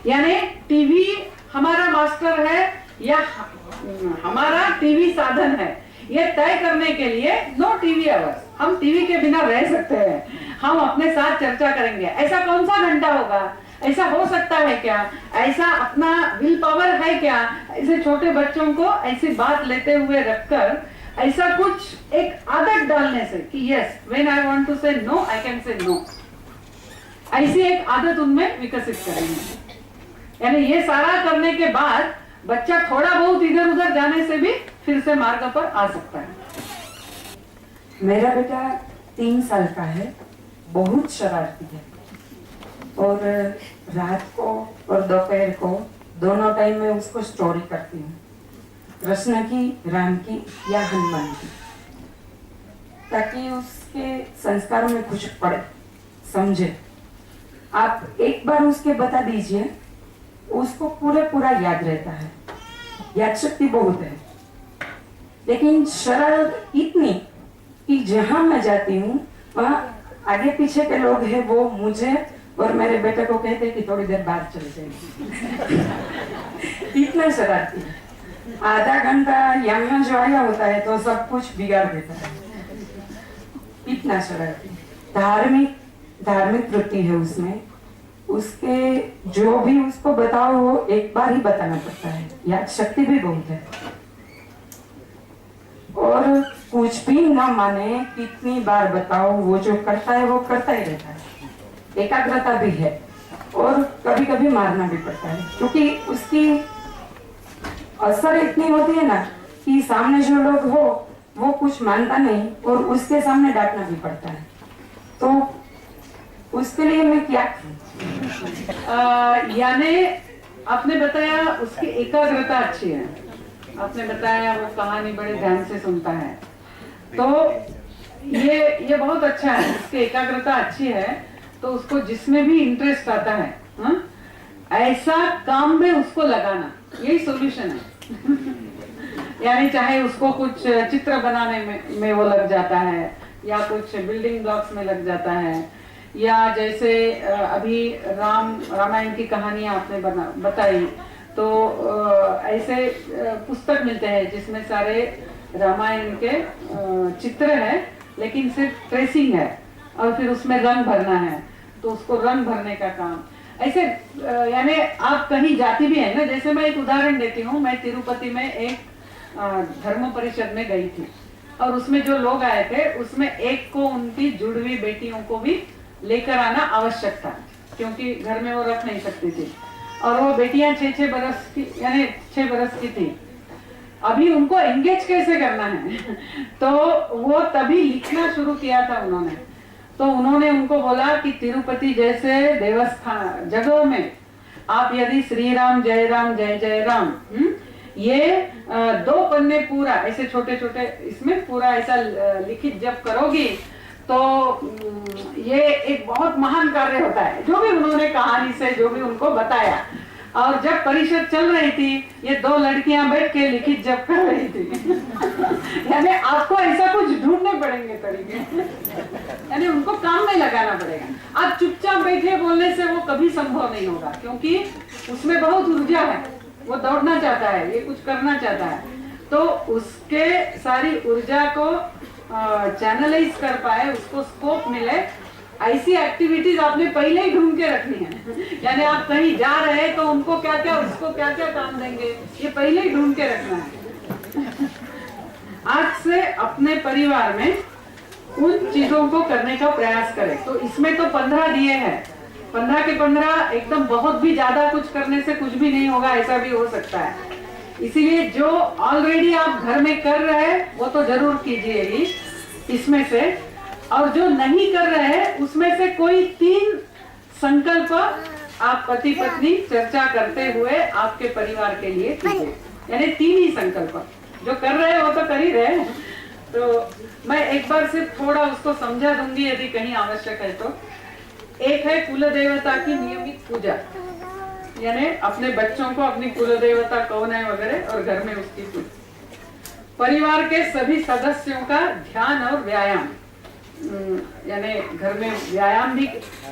यानी टीवी हमारा मास्टर है या हमारा टीवी साधन है, ये तय करने के लिए नो टीवी आवर्स। हम टीवी के बिना रह सकते हैं, हम अपने साथ चर्चा करेंगे। ऐसा कौन सा घंटा होगा, ऐसा हो सकता है क्या, ऐसा अपना विल पावर है क्या, ऐसे छोटे बच्चों को ऐसी बात लेते हुए रखकर ऐसा कुछ एक आदत डालने से कि yes when I want to say no I can say no, ऐसी एक आदत उनमें विकसित करेंगे। यानी ये सारा करने के बाद बच्चा थोड़ा बहुत इधर उधर जाने से भी फिर से मार्ग पर आ सकता है। मेरा बेटा 3 साल का है, बहुत शरारती है और रात को और दोपहर को दोनों टाइम में उसको स्टोरी करती हूँ, कृष्ण की, राम की या हनुमान की, ताकि उसके संस्कारों में कुछ पड़े, समझे। आप एक बार उसके बता दीजिए, उसको पूरा याद रहता है, याद शक्ति बहुत है। लेकिन शरारत इतनी कि जहां मैं जाती हूँ वहां आगे पीछे के लोग हैं, वो मुझे और मेरे बेटे को कहते हैं कि थोड़ी देर बाहर चले जाएगी। इतना शरारती है। आधा घंटा यहाँ जो आया होता है तो सब कुछ बिगाड़ देता है, इतना शरारती। धार्मिक वृत्ति है उसमें, उसके जो भी उसको बताओ वो एक बार ही बताना पड़ता है, याद शक्ति भी बहुत है। और कुछ भी ना माने, कितनी बार बताओ, वो जो करता है वो करता ही रहता है। एकाग्रता भी है और कभी कभी मारना भी पड़ता है, क्योंकि उसकी असर इतनी होती है ना कि सामने जो लोग हो वो कुछ मानता नहीं और उसके सामने डांटना भी पड़ता है। तो उसके लिए मैं क्या यानी आपने बताया उसकी एकाग्रता अच्छी है, आपने बताया वो कहानी बड़े ध्यान से सुनता है, तो ये बहुत अच्छा है। उसकी एकाग्रता अच्छी है तो उसको जिसमें भी इंटरेस्ट आता है, ऐसा काम में उसको लगाना, यही सॉल्यूशन है। यानी चाहे उसको कुछ चित्र बनाने में वो लग जाता है, या कुछ बिल्डिंग ब्लॉक्स में लग जाता है, या जैसे अभी रामायण की कहानियां आपने बताई, तो ऐसे पुस्तक मिलते हैं जिसमें सारे रामायण के चित्र है, लेकिन सिर्फ ट्रेसिंग है और फिर उसमें रंग भरना है, तो उसको रंग भरने का काम ऐसे यानी आप कहीं जाती भी है ना। जैसे मैं एक उदाहरण देती हूँ, मैं तिरुपति में एक धर्म परिषद में गई थी और उसमें जो लोग आए थे उसमें एक को उनकी जुड़वी बेटियों को भी लेकर आना आवश्यक था, क्योंकि घर में वो रख नहीं सकती थी और वो बेटियां 6-6 बरस की यानी 6 बरस की थी। अभी उनको एंगेज कैसे करना है तो वो तभी लिखना शुरू किया था उन्होंने। तो उन्होंने उनको बोला कि तिरुपति जैसे देवस्थान जगहों में आप यदि श्री राम जय राम ये 2 पन्ने पूरा ऐसे छोटे छोटे इसमें पूरा ऐसा लिखित जब करोगी तो ये एक बहुत महान कार्य होता है, जो भी उन्होंने कहानी से जो भी उनको बताया। और जब परिषद चल रही थी, ये 2 लड़कियां बैठ के लिखित जप कर रही थी यानी आपको ऐसा कुछ ढूंढने पड़ेंगे तरीके, यानी उनको काम में लगाना पड़ेगा। आप चुपचाप बैठे बोलने से वो कभी संभव नहीं होगा, क्योंकि उसमें बहुत ऊर्जा है, वो दौड़ना चाहता है, ये कुछ करना चाहता है, तो उसके सारी ऊर्जा को चैनलाइज कर पाए, उसको स्कोप मिले, ऐसी एक्टिविटीज आपने पहले ही ढूंढ के रखनी है। यानी आप कहीं जा रहे हैं तो उनको क्या क्या उसको क्या क्या काम देंगे, ये पहले ही ढूंढ के रखना है। आज से अपने परिवार में उन चीजों को करने का प्रयास करें। तो इसमें तो 15 दिए हैं, 15 के 15 एकदम बहुत भी ज्यादा कुछ करने से कुछ भी नहीं होगा, ऐसा भी हो सकता है। इसीलिए जो ऑलरेडी आप घर में कर रहे हैं वो तो जरूर कीजिए ही इसमें से, और जो नहीं कर रहे हैं उसमें से कोई 3 संकल्प आप पति पत्नी चर्चा करते हुए आपके परिवार के लिए कीजिए। यानी 3 ही संकल्प, जो कर रहे हैं वो तो कर ही रहे हैं। तो मैं एक बार सिर्फ थोड़ा उसको समझा दूंगी यदि कहीं आवश्यक है तो। एक है कुल देवता की नियमित पूजा, यानी अपने बच्चों को अपनी कुल देवता कौन है वगैरह और घर में उसकी पूजा। परिवार के सभी सदस्यों का ध्यान और व्यायाम, यानी घर में व्यायाम भी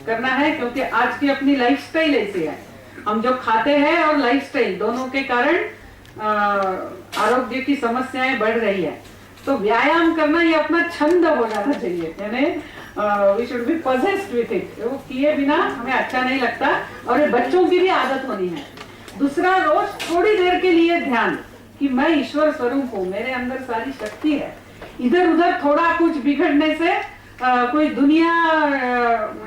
करना है, क्योंकि आज की अपनी लाइफस्टाइल ऐसी है, हम जो खाते हैं और लाइफस्टाइल दोनों के कारण आरोग्य की समस्याएं बढ़ रही है। तो व्यायाम करना ये अपना छंद हो जाना चाहिए, यानी we should be possessed with it. वो किए बिना हमें अच्छा नहीं लगता, और ये बच्चों की भी आदत होनी है। दूसरा, रोज थोड़ी देर के लिए ध्यान कि मैं ईश्वर स्वरूप हूँ, मेरे अंदर सारी शक्ति है, इधर उधर थोड़ा कुछ बिगड़ने से कोई दुनिया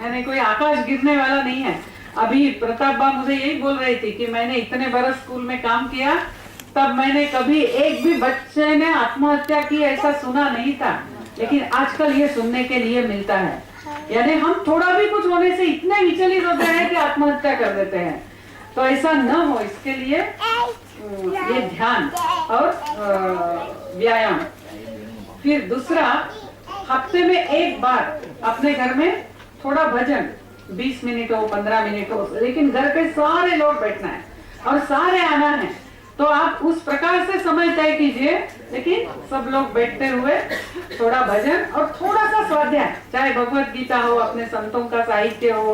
यानी कोई आकाश गिरने वाला नहीं है। अभी प्रताप बा मुझे यही बोल रही थी कि मैंने इतने बरस स्कूल में काम किया, तब मैंने कभी एक भी बच्चे ने आत्महत्या की ऐसा सुना नहीं था, लेकिन आजकल ये सुनने के लिए मिलता है। यानी हम थोड़ा भी कुछ होने से इतने विचलित होते हैं कि आत्महत्या कर देते हैं। तो ऐसा न हो, इसके लिए ये ध्यान और व्यायाम। फिर दूसरा, हफ्ते में एक बार अपने घर में थोड़ा भजन, 20 मिनट हो 15 मिनट हो, लेकिन घर के सारे लोग बैठना है और सारे आना है। तो आप उस प्रकार से समय तय कीजिए, लेकिन सब लोग बैठते हुए थोड़ा भजन और थोड़ा सा स्वाध्याय, चाहे भगवत गीता हो, अपने संतों का साहित्य हो,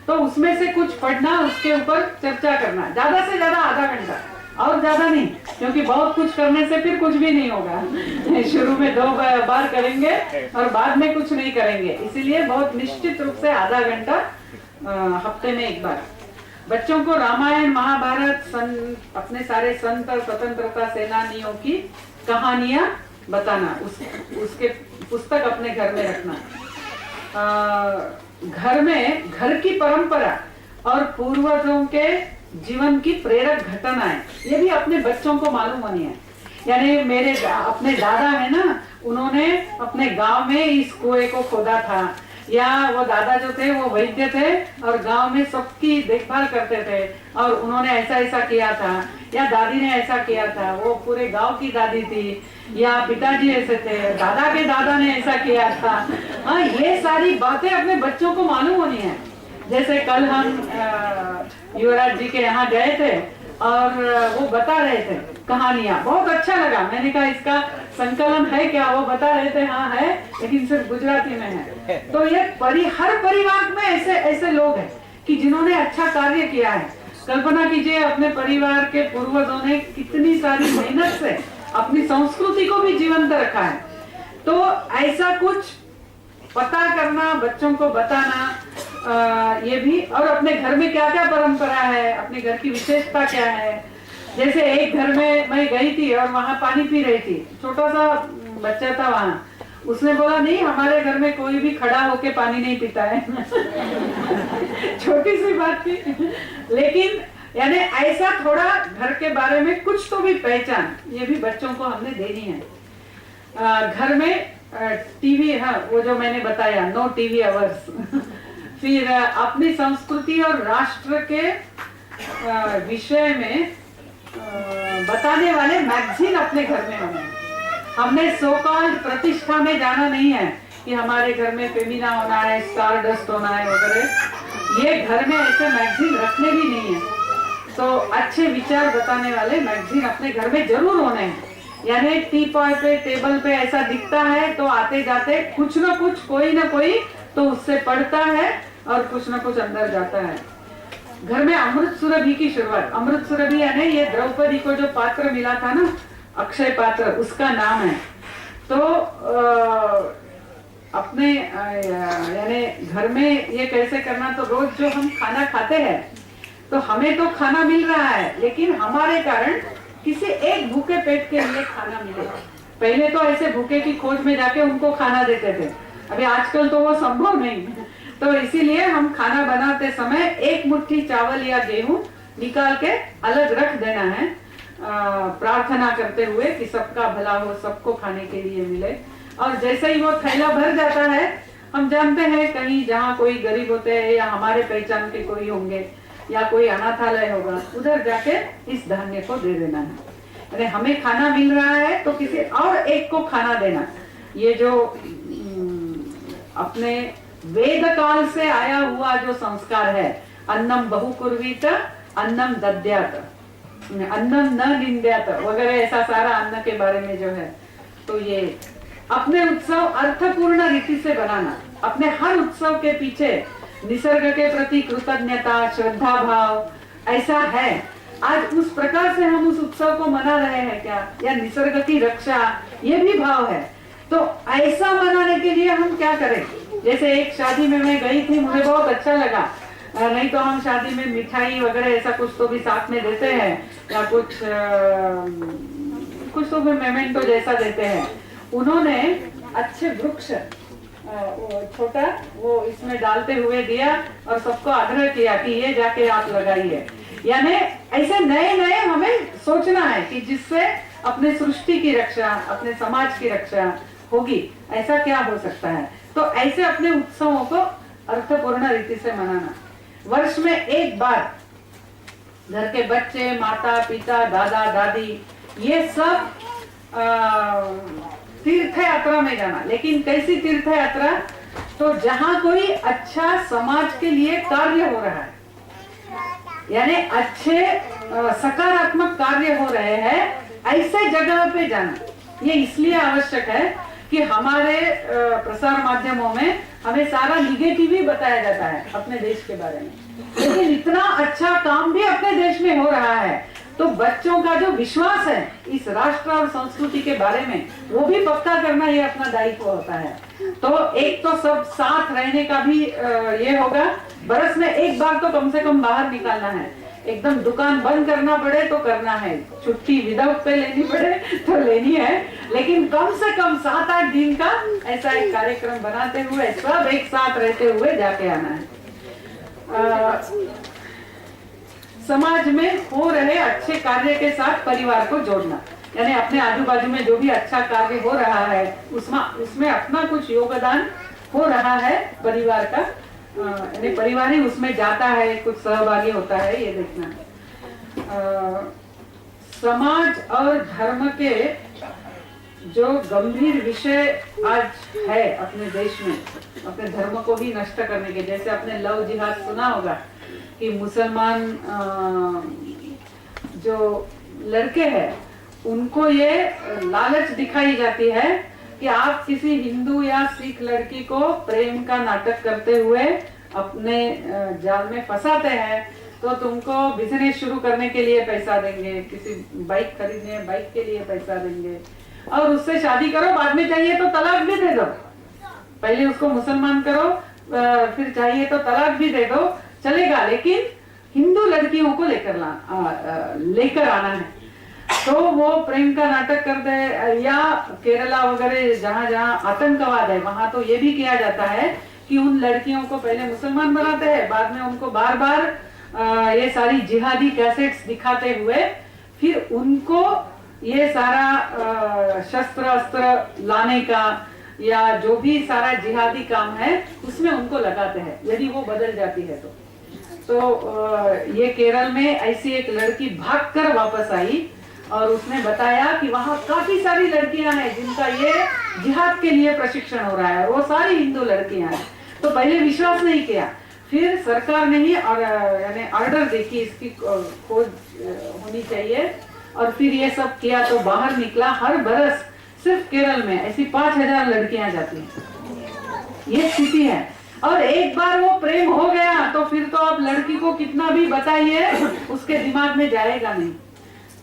तो उसमें से कुछ पढ़ना, उसके ऊपर चर्चा करना, ज्यादा से ज्यादा आधा घंटा और ज्यादा नहीं, क्योंकि बहुत कुछ करने से फिर कुछ भी नहीं होगा। शुरू में 2 बार करेंगे और बाद में कुछ नहीं करेंगे, इसीलिए बहुत निश्चित रूप से आधा घंटा हफ्ते में एक बार। बच्चों को रामायण, महाभारत, अपने सारे संत और स्वतंत्रता सेनानियों की कहानियां बताना, उसके पुस्तक अपने घर में रखना। घर में घर की परंपरा और पूर्वजों के जीवन की प्रेरक घटनाएं, ये भी अपने बच्चों को मालूम होनी है। यानी मेरे अपने दादा है ना, उन्होंने अपने गांव में इस कुएं को खोदा था, या वो दादा जो थे वो वैद्य थे और गांव में सबकी देखभाल करते थे और उन्होंने ऐसा ऐसा किया था, या दादी ने ऐसा किया था, वो पूरे गांव की दादी थी, या पिताजी ऐसे थे, दादा के दादा ने ऐसा किया था। हाँ, ये सारी बातें अपने बच्चों को मालूम होनी है। जैसे कल हम युवराज जी के यहाँ गए थे और वो बता रहे थे कहानियां, बहुत अच्छा लगा। मैंने कहा इसका संकलन है क्या, वो बता रहे थे हाँ है, लेकिन सिर्फ गुजराती में है। तो ये हर परिवार में ऐसे ऐसे लोग हैं कि जिन्होंने अच्छा कार्य किया है। कल्पना कीजिए अपने परिवार के पूर्वजों ने कितनी सारी मेहनत से अपनी संस्कृति को भी जीवंत रखा है। तो ऐसा कुछ पता करना, बच्चों को बताना, ये भी, और अपने घर में क्या क्या परंपरा है, अपने घर की विशेषता क्या है। जैसे एक घर में मैं गई थी और वहां पानी पी रही थी, छोटा सा बच्चा था वहां, उसने बोला नहीं हमारे घर में कोई भी खड़ा होके पानी नहीं पीता है। छोटी सी बात थी, लेकिन यानी ऐसा थोड़ा घर के बारे में कुछ तो भी पहचान ये भी बच्चों को हमने देनी है। घर में टीवी, हाँ वो जो मैंने बताया, नो टीवी अवर्स। फिर अपनी संस्कृति और राष्ट्र के विषय में बताने वाले मैगजीन अपने घर में होने। हमने सो कॉल्ड प्रतिष्ठा में जाना नहीं है कि हमारे घर में फेमिना होना है, स्टार डस्ट होना है वगैरह। ये घर में ऐसे मैगजीन रखने भी नहीं है। तो अच्छे विचार बताने वाले मैगजीन अपने घर में जरूर होने हैं। यानी टी पॉय पे, टेबल पे ऐसा दिखता है तो आते जाते कुछ ना कुछ, कोई ना कोई तो उससे पढ़ता है और कुछ ना कुछ अंदर जाता है। घर में अमृत सुरभि की शुरुआत, अमृत सुरभि यानी ये द्रौपदी को जो पात्र मिला था ना, अक्षय पात्र, उसका नाम है। तो अपने यानी घर में ये कैसे करना, तो रोज जो हम खाना खाते हैं तो हमें तो खाना मिल रहा है, लेकिन हमारे कारण किसी एक भूखे पेट के लिए खाना मिले। पहले तो ऐसे भूखे की खोज में जाके उनको खाना देते थे, अभी आजकल तो वो संभव नहीं। तो इसीलिए हम खाना बनाते समय एक मुट्ठी चावल या गेहूं निकाल के अलग रख देना है, प्रार्थना करते हुए कि सबका भला हो, सबको खाने के लिए मिले। और जैसे ही वो थैला भर जाता है, हम जानते हैं कहीं जहाँ कोई गरीब होते हैं या हमारे पहचान के कोई होंगे या कोई अनाथालय होगा, उधर जाके इस धान्य को दे देना है। अरे हमें खाना मिल रहा है तो किसी और एक को खाना देना। ये जो अपने वेद काल से आया हुआ जो संस्कार है, अन्नम बहुकुर्वीत अन्नम दद्यात, अन्नम न निंद्यात वगैरह, ऐसा सारा अन्न के बारे में जो है। तो ये अपने उत्सव अर्थपूर्ण रीति से बनाना, अपने हर उत्सव के पीछे निसर्ग के प्रति कृतज्ञता, श्रद्धा भाव ऐसा है। आज उस प्रकार से हम उस उत्सव को मना रहे हैं क्या, या निसर्ग की रक्षा, ये भी भाव है। तो ऐसा मनाने के लिए हम क्या करें। जैसे एक शादी में मैं गई थी, मुझे बहुत अच्छा लगा। नहीं तो हम शादी में मिठाई वगैरह ऐसा कुछ तो भी साथ में देते हैं, या कुछ तो भी मेमेंटो जैसा देते हैं। उन्होंने अच्छे वृक्ष छोटा वो इसमें डालते हुए दिया और सबको आग्रह किया कि ये जाके आप लगाइए। यानी ऐसे नए नए हमें सोचना है कि जिससे अपने सृष्टि की रक्षा, अपने समाज की रक्षा होगी, ऐसा क्या हो सकता है। तो ऐसे अपने उत्सवों को अर्थपूर्ण रीति से मनाना। वर्ष में एक बार घर के बच्चे, माता पिता, दादा दादी, ये सब तीर्थ यात्रा में जाना। लेकिन कैसी तीर्थ यात्रा, तो जहां कोई अच्छा समाज के लिए कार्य हो रहा है, यानी अच्छे सकारात्मक कार्य हो रहे हैं, ऐसे जगह पे जाना। ये इसलिए आवश्यक है कि हमारे प्रसार माध्यमों में हमें सारा निगेटिव ही बताया जाता है अपने देश के बारे में, लेकिन इतना अच्छा काम भी अपने देश में हो रहा है। तो बच्चों का जो विश्वास है इस राष्ट्र और संस्कृति के बारे में, वो भी पक्का करना ये अपना दायित्व होता है। तो एक तो सब साथ रहने का भी ये होगा। बरस में एक बार तो कम से कम बाहर निकालना है। एकदम दुकान बंद करना पड़े तो करना है, छुट्टी विदाउट पे लेनी पड़े तो लेनी है, लेकिन कम से कम 7-8 दिन का ऐसा एक कार्यक्रम बनाते हुए सब एक साथ रहते हुए जाके आना है। समाज में हो रहे अच्छे कार्य के साथ परिवार को जोड़ना, यानी अपने आजू बाजू में जो भी अच्छा कार्य हो रहा है उसमें अपना कुछ योगदान हो रहा है परिवार का, यानी परिवार ही उसमें जाता है, कुछ सहभागी होता है, ये देखना। समाज और धर्म के जो गंभीर विषय आज है अपने देश में, अपने धर्म को ही नष्ट करने के, जैसे आपने लव जिहाद सुना होगा कि मुसलमान जो लड़के हैं उनको ये लालच दिखाई जाती है कि आप किसी हिंदू या सिख लड़की को प्रेम का नाटक करते हुए अपने जाल में फंसाते हैं तो तुमको बिजनेस शुरू करने के लिए पैसा देंगे, किसी बाइक खरीदने बाइक के लिए पैसा देंगे और उससे शादी करो, बाद में चाहिए तो तलाक भी दे दो। पहले उसको मुसलमान करो, फिर चाहिए तो तलाक भी दे दो, चलेगा, लेकिन हिंदू लड़कियों को लेकर आना है। तो वो प्रेम का नाटक कर दे, या केरला वगैरह जहाँ जहाँ आतंकवाद है वहां तो ये भी किया जाता है कि उन लड़कियों को पहले मुसलमान बनाते हैं, बाद में उनको बार बार ये सारी जिहादी कैसेट्स दिखाते हुए फिर उनको ये सारा शस्त्र अस्त्र लाने का या जो भी सारा जिहादी काम है उसमें उनको लगाते हैं, यदि वो बदल जाती है तो ये केरल में ऐसी एक लड़की भागकर वापस आई और उसने बताया कि वहाँ काफी सारी लड़कियां हैं जिनका ये जिहाद के लिए प्रशिक्षण हो रहा है, वो सारी हिंदू लड़कियां हैं। तो पहले विश्वास नहीं किया, फिर सरकार ने ही यानी ऑर्डर दी कि इसकी खोज होनी चाहिए और फिर ये सब किया तो बाहर निकला हर बरस सिर्फ केरल में ऐसी 5000 लड़कियां जाती हैं। ये स्थिति है और एक बार वो प्रेम हो गया तो फिर तो आप लड़की को कितना भी बताइए उसके दिमाग में जाएगा नहीं,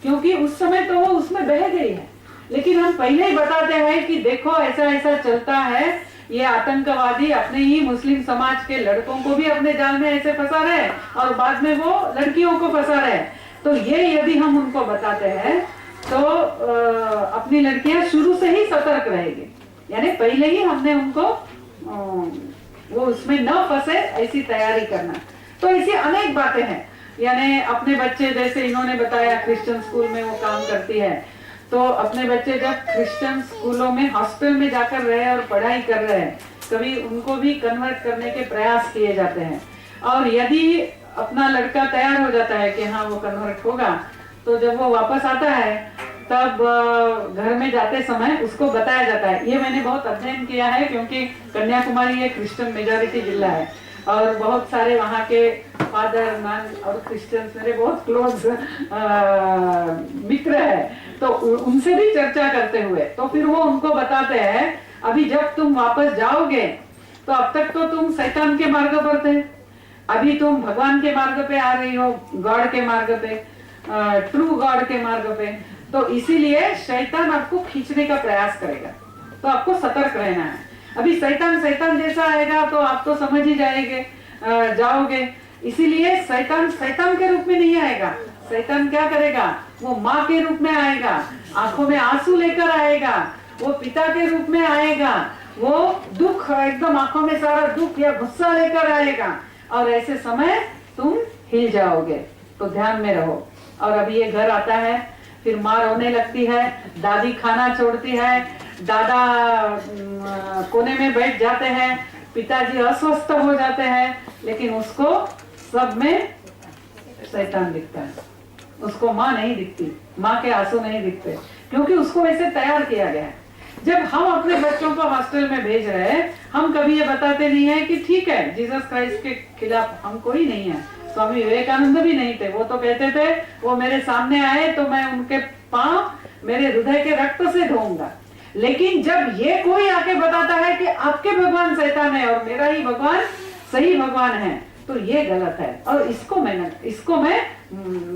क्योंकि उस समय तो वो उसमें बह गई है। लेकिन हम पहले ही बताते हैं कि देखो ऐसा ऐसा चलता है, ये आतंकवादी अपने ही मुस्लिम समाज के लड़कों को भी अपने जाल में ऐसे फंसा रहे और बाद में वो लड़कियों को फंसा रहे। तो ये यदि हम उनको बताते हैं तो अपनी लड़कियां शुरू से ही सतर्क रहेगी, यानी पहले ही हमने उनको वो उसमें न फंसे ऐसी तैयारी करना। तो ऐसी अनेक बातें हैं, यानी अपने बच्चे जैसे इन्होंने बताया क्रिश्चियन स्कूल में वो काम करती है, तो अपने बच्चे जब क्रिश्चियन स्कूलों में हॉस्टल में जाकर रहे और पढ़ाई कर रहे हैं, कभी उनको भी कन्वर्ट करने के प्रयास किए जाते हैं। और यदि अपना लड़का तैयार हो जाता है कि हाँ वो कन्वर्ट होगा, तो जब वो वापस आता है तब घर में जाते समय उसको बताया जाता है। ये मैंने बहुत अध्ययन किया है क्योंकि कन्याकुमारी एक क्रिश्चियन मेजॉरिटी जिला है और बहुत सारे वहाँ के फादर नन और क्रिश्चियंस मेरे बहुत क्लोज मित्र है, तो उनसे भी चर्चा करते हुए तो फिर वो उनको बताते हैं अभी जब तुम वापस जाओगे तो अब तक तो तुम शैतान के मार्ग पर थे, अभी तुम भगवान के मार्ग पे आ रही हो, गॉड के मार्ग पे, ट्रू गॉड के मार्ग पे, तो इसीलिए शैतान आपको खींचने का प्रयास करेगा, तो आपको सतर्क रहना है। अभी शैतान जैसा आएगा तो आप तो समझ ही जाओगे। इसीलिए शैतान के रूप में नहीं आएगा। शैतान क्या करेगा, वो माँ के रूप में आएगा, आंखों में आंसू लेकर आएगा, वो पिता के रूप में आएगा, वो दुख एकदम आंखों में सारा दुख या गुस्सा लेकर आएगा और ऐसे समय तुम हिल जाओगे। तो ध्यान में रहो। और अभी ये घर आता है, फिर माँ रोने लगती है, दादी खाना छोड़ती है, दादा कोने में बैठ जाते हैं, पिताजी अस्वस्थ हो जाते हैं, लेकिन उसको सब में शैतान दिखता है, उसको माँ नहीं दिखती, माँ के आंसू नहीं दिखते, क्योंकि उसको ऐसे तैयार किया गया है। जब हम अपने बच्चों को हॉस्टल में भेज रहे हैं, हम कभी ये बताते नहीं है कि ठीक है जीसस क्राइस्ट के खिलाफ हम कोई नहीं है, स्वामी विवेकानंद भी नहीं थे, वो तो कहते थे वो मेरे सामने आए तो मैं उनके पांव मेरे हृदय के रक्त से धोऊंगा। लेकिन जब ये कोई आके बताता है कि आपके भगवान शैतान है और मेरा ही भगवान सही भगवान है, तो ये गलत है और इसको मैं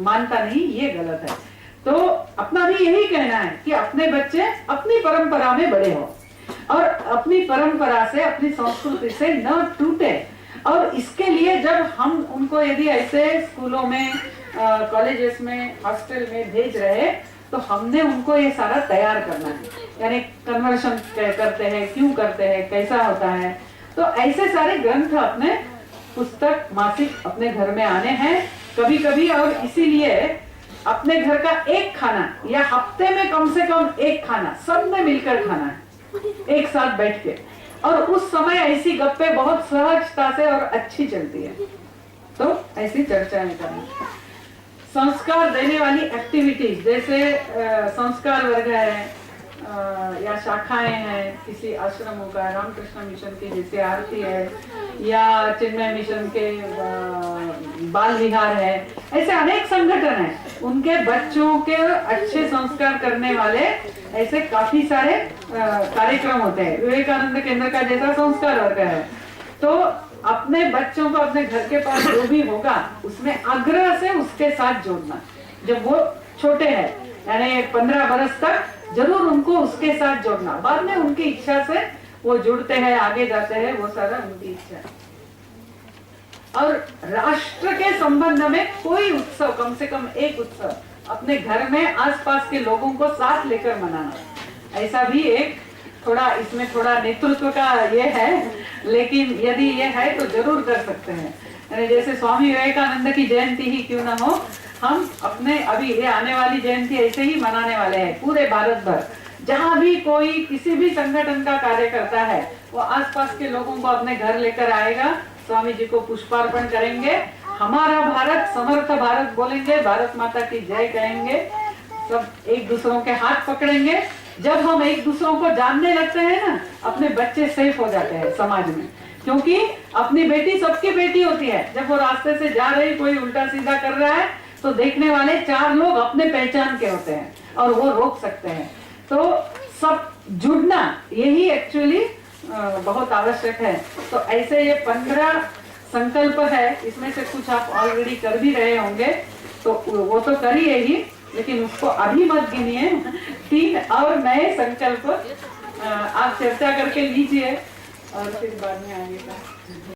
मानता नहीं, ये गलत है। तो अपना भी यही कहना है कि अपने बच्चे अपनी परंपरा में बड़े हो और अपनी परंपरा से, अपनी संस्कृति से न टूटे। और इसके लिए जब हम उनको यदि ऐसे स्कूलों में, कॉलेजेस में, हॉस्टल में भेज रहे, तो हमने उनको ये सारा तैयार करना है, यानी कन्वर्शन करते हैं, क्यों करते हैं, कैसा होता है। तो ऐसे सारे ग्रंथ अपने पुस्तक मासिक अपने घर में आने हैं कभी कभी। और इसीलिए अपने घर का एक खाना या हफ्ते में कम से कम एक खाना सब में मिलकर खाना है, एक साथ बैठ के। और उस समय ऐसी गप्पे बहुत सहजता से और अच्छी चलती है, तो ऐसी चर्चाएं करनी। संस्कार देने वाली एक्टिविटीज जैसे संस्कार वर्ग है या शाखाएं हैं किसी आश्रमों का, रामकृष्ण मिशन की जैसे आरती है या चिन्मय मिशन के बाल विहार है, ऐसे अनेक संगठन है उनके बच्चों के अच्छे संस्कार करने वाले ऐसे काफी सारे कार्यक्रम होते हैं। विवेकानंद केंद्र का जैसा संस्कार वर्ग है, तो अपने बच्चों को अपने घर के पास जो भी होगा उसमें आग्रह से उसके साथ जोड़ना। जब वो छोटे हैं यानी 15 बरस तक जरूर उनको उसके साथ जोड़ना, बाद में उनकी इच्छा से वो जुड़ते हैं, आगे जाते हैं, वो सारा उनकी इच्छा है। और राष्ट्र के संबंध में कोई उत्सव, कम से कम एक उत्सव अपने घर में आसपास के लोगों को साथ लेकर मनाना, ऐसा भी एक थोड़ा इसमें थोड़ा नेतृत्व का ये है, लेकिन यदि ये है तो जरूर कर सकते हैं। जैसे स्वामी विवेकानंद की जयंती ही क्यों ना हो, हम अपने अभी ये आने वाली जयंती ऐसे ही मनाने वाले हैं। पूरे भारत भर जहाँ भी कोई किसी भी संगठन का कार्य करता है वो आसपास के लोगों को अपने घर लेकर आएगा, स्वामी जी को पुष्पार्पण करेंगे, हमारा भारत समर्थ भारत बोलेंगे, भारत माता की जय कहेंगे, सब एक दूसरों के हाथ पकड़ेंगे। जब हम एक दूसरों को जानने लगते हैं ना, अपने बच्चे सेफ हो जाते हैं समाज में, क्योंकि अपनी बेटी सबकी बेटी होती है। जब वो रास्ते से जा रही कोई उल्टा सीधा कर रहा है तो देखने वाले 4 लोग अपने पहचान के होते हैं और वो रोक सकते हैं। तो सब जुड़ना यही एक्चुअली बहुत आवश्यक है। तो ऐसे ये 15 संकल्प है, इसमें से कुछ आप ऑलरेडी कर भी रहे होंगे, तो वो तो करिए ही, लेकिन उसको अभी मत गिनिए। 3 और नए संकल्प आप चर्चा करके लीजिए और फिर बाद में आगे का